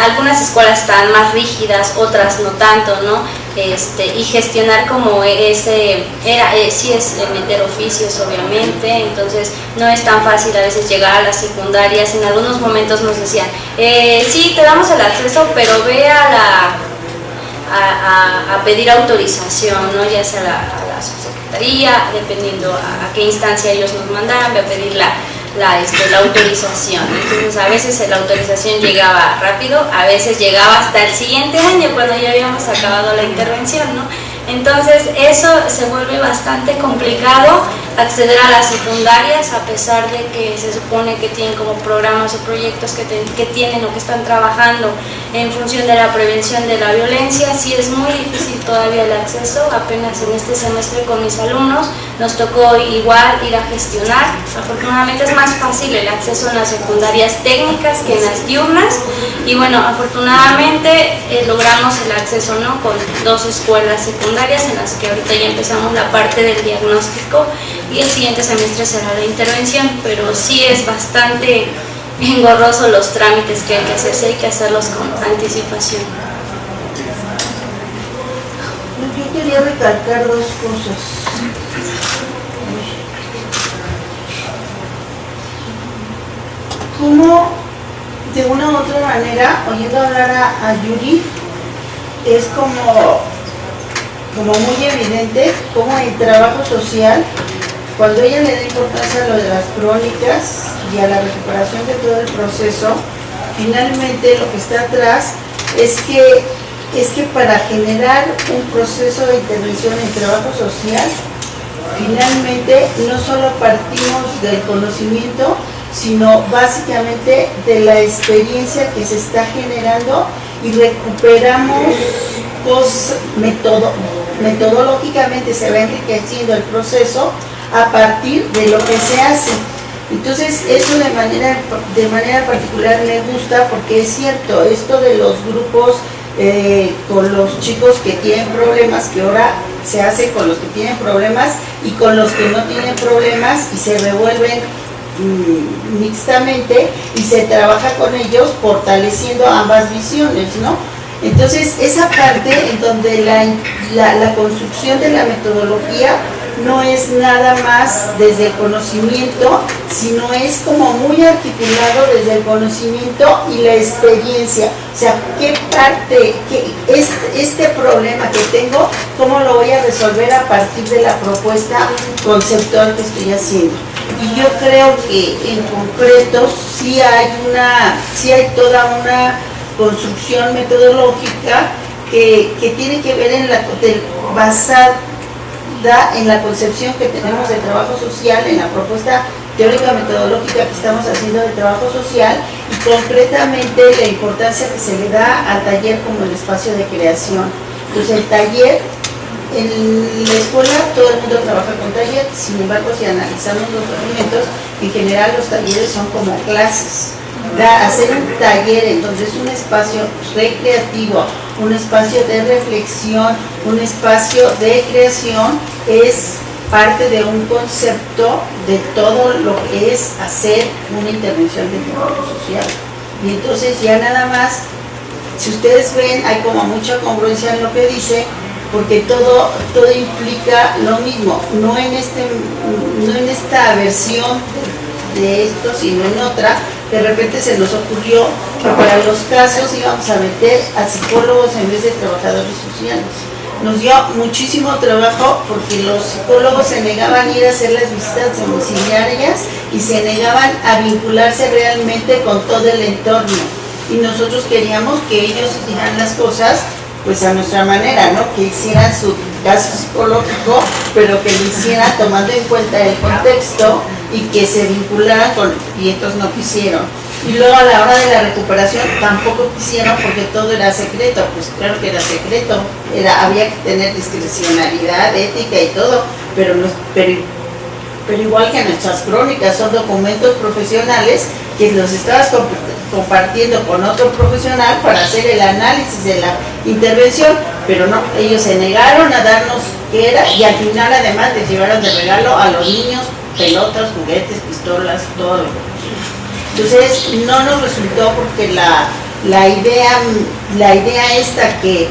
algunas escuelas estaban más rígidas, otras no tanto, ¿no? Y gestionar como sí es meter oficios, obviamente, entonces no es tan fácil a veces llegar a las secundarias. En algunos momentos nos decían, sí, te damos el acceso, pero ve a pedir autorización, ¿no? Ya sea a la subsecretaría, dependiendo a qué instancia ellos nos mandaban, a pedir la autorización. Entonces a veces la autorización llegaba rápido, a veces llegaba hasta el siguiente año cuando ya habíamos acabado la intervención, ¿no? Entonces eso se vuelve bastante complicado acceder a las secundarias, a pesar de que se supone que tienen como programas o proyectos que tienen o que están trabajando en función de la prevención de la violencia. Sí es muy difícil todavía el acceso. Apenas en este semestre con mis alumnos nos tocó igual ir a gestionar. Afortunadamente es más fácil el acceso en las secundarias técnicas que en las diurnas, y bueno, afortunadamente logramos el acceso, ¿no?, con 2 escuelas secundarias en las que ahorita ya empezamos la parte del diagnóstico y el siguiente semestre será la intervención, pero sí es bastante engorroso los trámites que hay que hacerse, hay que hacerlos con anticipación. Yo quería recalcar 2 cosas. Cómo, de una u otra manera, oyendo hablar a Yuri, es como muy evidente cómo el trabajo social, cuando ella le da importancia a lo de las crónicas y a la recuperación de todo el proceso, finalmente lo que está atrás es que para generar un proceso de intervención en trabajo social, finalmente no solo partimos del conocimiento, sino básicamente de la experiencia que se está generando y recuperamos metodológicamente se va enriqueciendo el proceso a partir de lo que se hace. Entonces eso de manera particular me gusta, porque es cierto, esto de los grupos con los chicos que tienen problemas, que ahora se hace con los que tienen problemas y con los que no tienen problemas, y se revuelven mixtamente y se trabaja con ellos fortaleciendo ambas visiones, ¿no? Entonces esa parte en donde la construcción de la metodología no es nada más desde el conocimiento, sino es como muy articulado desde el conocimiento y la experiencia. O sea, qué parte, este problema que tengo, cómo lo voy a resolver a partir de la propuesta conceptual que estoy haciendo. Y yo creo que en concreto sí hay toda una construcción metodológica que tiene que ver basada en la concepción que tenemos de trabajo social, en la propuesta teórica metodológica que estamos haciendo de trabajo social, y concretamente la importancia que se le da al taller como el espacio de creación. Pues el taller, en la escuela todo el mundo trabaja con taller, sin embargo si analizamos los documentos, en general los talleres son como clases. Hacer un taller entonces un espacio recreativo, un espacio de reflexión, un espacio de creación, es parte de un concepto de todo lo que es hacer una intervención de trabajo social. Y entonces ya nada más, si ustedes ven, hay como mucha congruencia en lo que dice, porque todo implica lo mismo, no en esta versión de esto, sino en otra. De repente se nos ocurrió que para los casos íbamos a meter a psicólogos en vez de trabajadores sociales. Nos dio muchísimo trabajo porque los psicólogos se negaban a ir a hacer las visitas domiciliarias y se negaban a vincularse realmente con todo el entorno. Y nosotros queríamos que ellos hicieran las cosas pues a nuestra manera, ¿no? Que hicieran su caso psicológico, pero que lo hicieran tomando en cuenta el contexto y que se vincularan y estos no quisieron. Y luego a la hora de la recuperación tampoco quisieron, porque todo era secreto. Pues claro que era secreto, había que tener discrecionalidad, ética y todo, pero igual que nuestras crónicas son documentos profesionales que los estabas compartiendo con otro profesional para hacer el análisis de la intervención, pero no, ellos se negaron a darnos qué era, y al final además les llevaron de regalo a los niños pelotas, juguetes, pistolas, todo lo que. Entonces no nos resultó, porque la idea esta que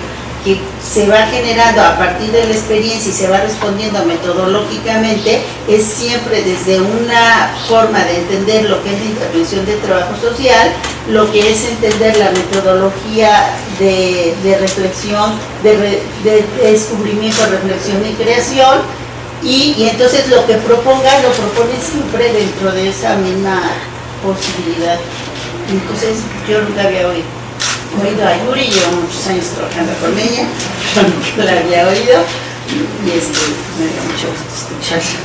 se va generando a partir de la experiencia y se va respondiendo metodológicamente, es siempre desde una forma de entender lo que es la intervención de trabajo social, lo que es entender la metodología de reflexión, de descubrimiento, reflexión y creación, y entonces lo que propongan lo proponen siempre dentro de esa misma posibilidad. Entonces yo nunca había oído. oído a Yuri, llevo muchos años trabajando con ella, no la había oído y me dio mucho gusto escucharla.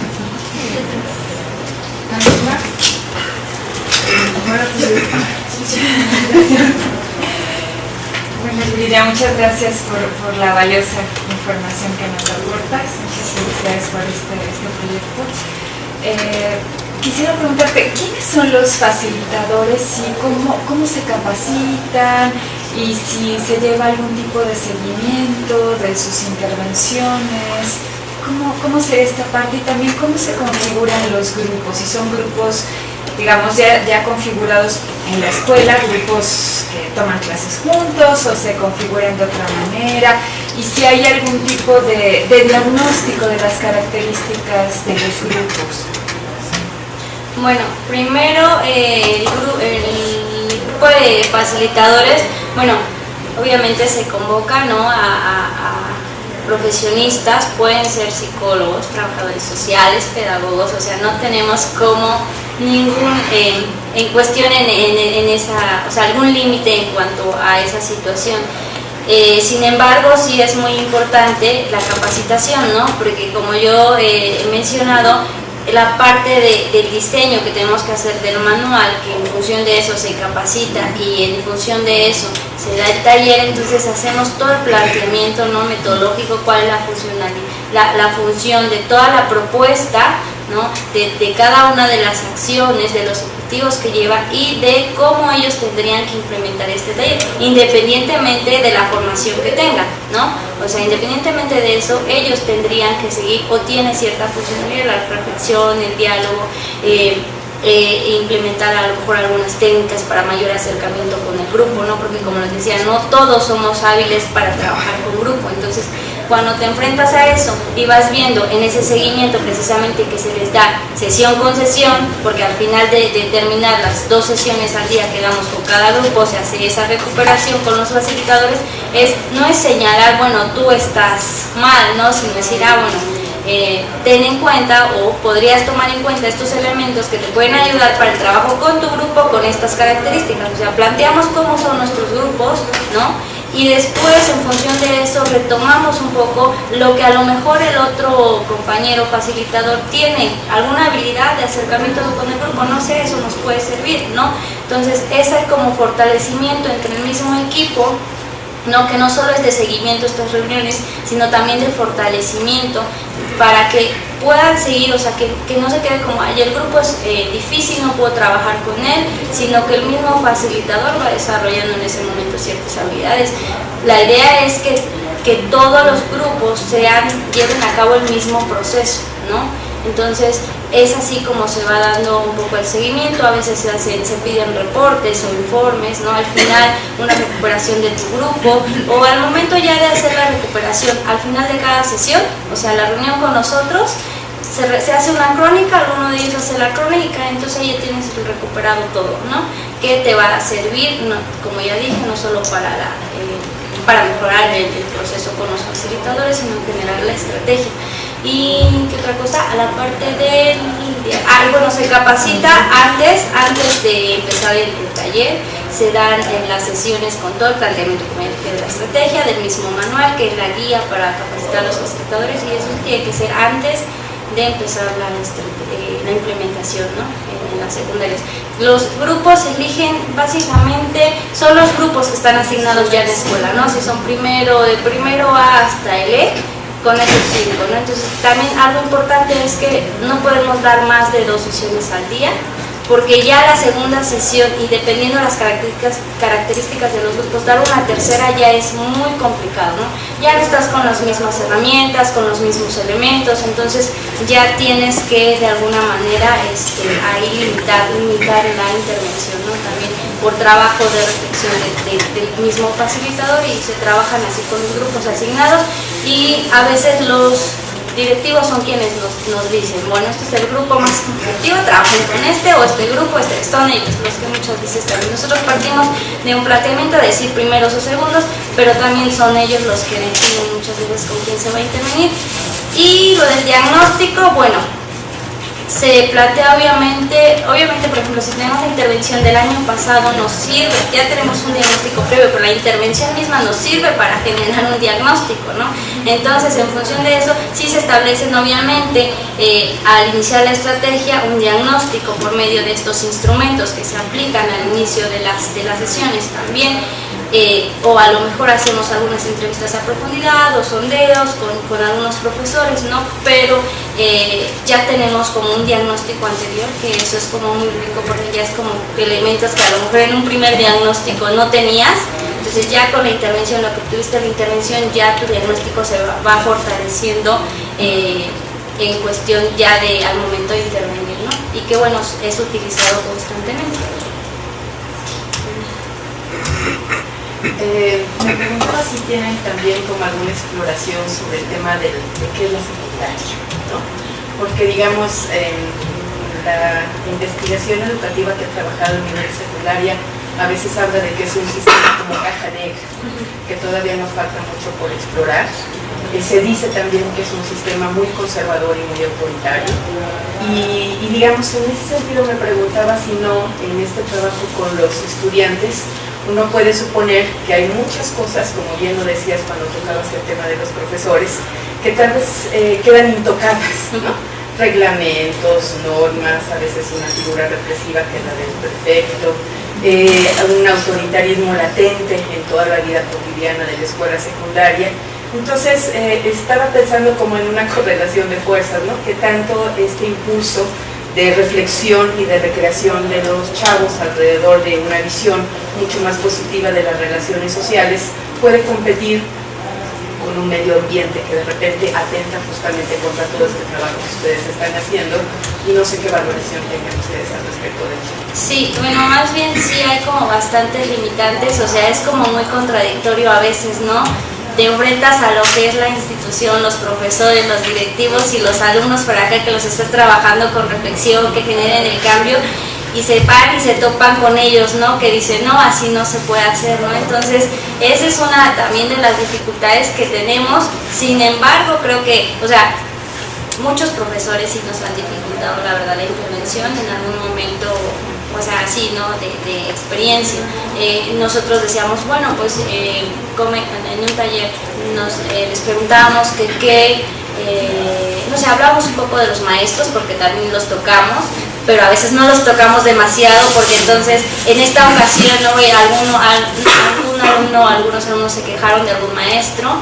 Bueno, Lidia, muchas gracias por la valiosa información que nos aportas. Muchas felicidades por este proyecto. Quisiera preguntarte, ¿quiénes son los facilitadores y cómo se capacitan y si se lleva algún tipo de seguimiento de sus intervenciones? ¿Cómo se esta parte y también cómo se configuran los grupos? Si son grupos, digamos, ya configurados en la escuela, grupos que toman clases juntos o se configuran de otra manera, y si hay algún tipo de diagnóstico de las características de los grupos. Bueno, primero el grupo de facilitadores, bueno, obviamente se convoca, ¿no?, a profesionistas, pueden ser psicólogos, trabajadores sociales, pedagogos, o sea, no tenemos como ningún en cuestión en esa, o sea, algún límite en cuanto a esa situación. Sin embargo, sí es muy importante la capacitación, ¿no? Porque como yo he mencionado, la parte del diseño que tenemos que hacer del manual, que en función de eso se capacita y en función de eso se da el taller, entonces hacemos todo el planteamiento, ¿no?, metodológico, cuál es la función de toda la propuesta, ¿no?, de cada una de las acciones, de los objetivos que lleva y de cómo ellos tendrían que implementar este taller, independientemente de la formación que tengan, ¿no? O sea, independientemente de eso, ellos tendrían que seguir o tiene cierta funcionalidad, la reflexión, el diálogo, implementar a lo mejor algunas técnicas para mayor acercamiento con el grupo, ¿no? Porque como les decía, no todos somos hábiles para trabajar con grupo, entonces cuando te enfrentas a eso y vas viendo en ese seguimiento precisamente que se les da sesión con sesión, porque al final de terminar las 2 sesiones al día que damos con cada grupo, se hace esa recuperación con los facilitadores, no es señalar, bueno, tú estás mal, ¿no?, sino decir, bueno, ten en cuenta o podrías tomar en cuenta estos elementos que te pueden ayudar para el trabajo con tu grupo con estas características. O sea, planteamos cómo son nuestros grupos, ¿no? Y después, en función de eso, retomamos un poco lo que a lo mejor el otro compañero facilitador tiene, alguna habilidad de acercamiento con el grupo, no sé, eso nos puede servir, ¿no? Entonces, ese como fortalecimiento entre el mismo equipo, no, que no solo es de seguimiento estas reuniones, sino también de fortalecimiento para que puedan seguir, o sea, que no se quede como, ay, el grupo es difícil, no puedo trabajar con él, sino que el mismo facilitador va desarrollando en ese momento ciertas habilidades. La idea es que todos los grupos lleven a cabo el mismo proceso, ¿no? Entonces, es así como se va dando un poco el seguimiento. A veces se piden reportes o informes, ¿no? Al final, una recuperación de tu grupo, o al momento ya de hacer la recuperación, al final de cada sesión, o sea, la reunión con nosotros, se hace una crónica, alguno de ellos hace la crónica, entonces ya tienes recuperado todo, ¿no? Que te va a servir, no, como ya dije, no solo para mejorar el proceso con los facilitadores, sino en general la estrategia. Y qué otra cosa, a la parte bueno, se capacita antes de empezar el taller, se dan las sesiones con todo el planteamiento de la estrategia, del mismo manual, que es la guía para capacitar a los facilitadores, y eso tiene que ser antes de empezar la implementación, ¿no?, en las secundarias. Los grupos se eligen básicamente, son los grupos que están asignados ya en la escuela, ¿no? Si son de primero A hasta el E, con esos 5, ¿no? Entonces también algo importante es que no podemos dar más de 2 sesiones al día, porque ya la segunda sesión, y dependiendo de las características de los grupos, dar una tercera ya es muy complicado, ¿no? Ya no estás con las mismas herramientas, con los mismos elementos, entonces ya tienes que de alguna manera ahí limitar la intervención, ¿no? También por trabajo de reflexión del mismo facilitador, y se trabajan así con los grupos asignados, y a veces los directivos son quienes nos dicen, bueno, este es el grupo más conflictivo, trabajen con este, o este grupo, son ellos los que muchas veces también. Nosotros partimos de un planteamiento de decir primeros o segundos, pero también son ellos los que deciden muchas veces con quién se va a intervenir. Y lo del diagnóstico, bueno, se plantea obviamente, por ejemplo, si tenemos la intervención del año pasado, nos sirve, ya tenemos un diagnóstico previo, pero la intervención misma nos sirve para generar un diagnóstico, ¿no? Entonces, en función de eso, sí se establecen obviamente, al iniciar la estrategia, un diagnóstico por medio de estos instrumentos que se aplican al inicio de las sesiones también. O a lo mejor hacemos algunas entrevistas a profundidad o sondeos con algunos profesores, ¿no? Pero ya tenemos como un diagnóstico anterior, que eso es como muy rico porque ya es como elementos que a lo mejor en un primer diagnóstico no tenías, entonces ya con la intervención, lo que tuviste en la intervención, ya tu diagnóstico se va fortaleciendo en cuestión ya de al momento de intervenir, ¿no? Y que bueno, es utilizado constantemente. Me preguntaba si tienen también como alguna exploración sobre el tema de qué es la secundaria, ¿no? Porque digamos, la investigación educativa que ha trabajado en nivel secundaria a veces habla de que es un sistema como caja negra, que todavía nos falta mucho por explorar. Se dice también que es un sistema muy conservador y muy autoritario. Y digamos, en ese sentido me preguntaba si no, en este trabajo con los estudiantes, uno puede suponer que hay muchas cosas, como bien lo decías cuando tocabas el tema de los profesores, que tal vez quedan intocadas, ¿no? Reglamentos, normas, a veces una figura represiva que es la del prefecto, un autoritarismo latente en toda la vida cotidiana de la escuela secundaria. Entonces, estaba pensando como en una correlación de fuerzas, ¿no? Que tanto este impulso de reflexión y de recreación de los chavos alrededor de una visión mucho más positiva de las relaciones sociales puede competir con un medio ambiente que de repente atenta justamente contra todo este trabajo que ustedes están haciendo, y no sé qué valoración tengan ustedes al respecto de eso. Sí, bueno, más bien sí hay como bastantes limitantes, o sea, es como muy contradictorio a veces, ¿no? Te enfrentas a lo que es la institución, los profesores, los directivos y los alumnos para acá que los estás trabajando con reflexión, que generen el cambio, y se paran y se topan con ellos, ¿no? Que dicen, no, así no se puede hacer, ¿no? Entonces, esa es una también de las dificultades que tenemos. Sin embargo, creo que, o sea, muchos profesores sí nos han dificultado, la verdad, la intervención en algún momento, o sea, así, ¿no? De experiencia. Nosotros decíamos, bueno, pues en un taller les preguntábamos no sé, hablábamos un poco de los maestros porque también los tocamos, pero a veces no los tocamos demasiado porque entonces en esta ocasión ¿no? algunos alumnos se quejaron de algún maestro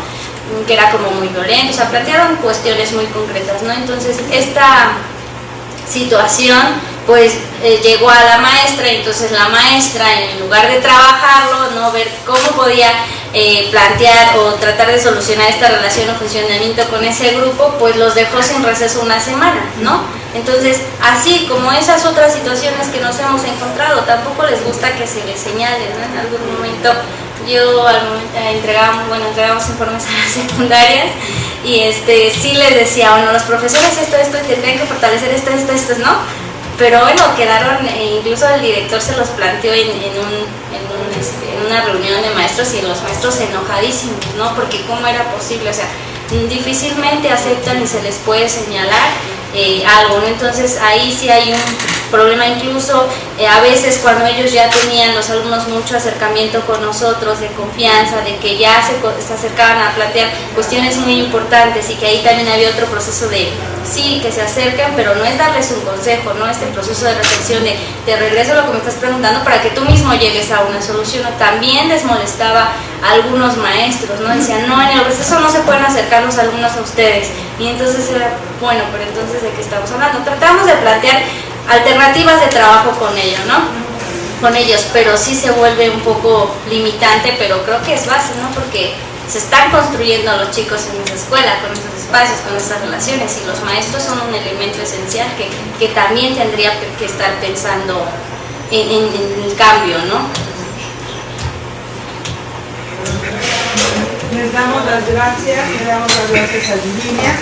que era como muy violento, o sea, plantearon cuestiones muy concretas, ¿no? Entonces esta situación pues llegó a la maestra, y entonces la maestra, en lugar de trabajarlo, no ver cómo podía plantear o tratar de solucionar esta relación o funcionamiento con ese grupo, pues los dejó sin receso una semana, ¿no? Entonces, así como esas otras situaciones que nos hemos encontrado, tampoco les gusta que se les señale, ¿no? En algún momento entregamos informes a las secundarias y sí les decía, bueno, los profesores esto y tendrían que fortalecer esto, ¿no? Pero bueno, quedaron, incluso el director se los planteó en una reunión de maestros, y los maestros enojadísimos, ¿no? Porque cómo era posible, o sea, difícilmente aceptan y se les puede señalar algo, ¿no? Entonces ahí sí hay un problema, incluso a veces cuando ellos ya tenían, los alumnos, mucho acercamiento con nosotros, de confianza, de que ya se acercaban a plantear cuestiones muy importantes, y que ahí también había otro proceso de, sí, que se acercan, pero no es darles un consejo, ¿no? Este proceso de reflexión de, te regreso a lo que me estás preguntando para que tú mismo llegues a una solución, ¿no? También les molestaba a algunos maestros, ¿no? Decían, no, en el receso no se pueden acercar los alumnos a ustedes, y entonces era, bueno, pero entonces ¿de qué estamos hablando? Tratamos de plantear alternativas de trabajo con ellos, ¿no? Con ellos, pero sí se vuelve un poco limitante, pero creo que es base, ¿no? Porque se están construyendo los chicos en esa escuela, con esos espacios, con esas relaciones, y los maestros son un elemento esencial que también tendría que estar pensando en el cambio, ¿no? Les damos las gracias a Virginia.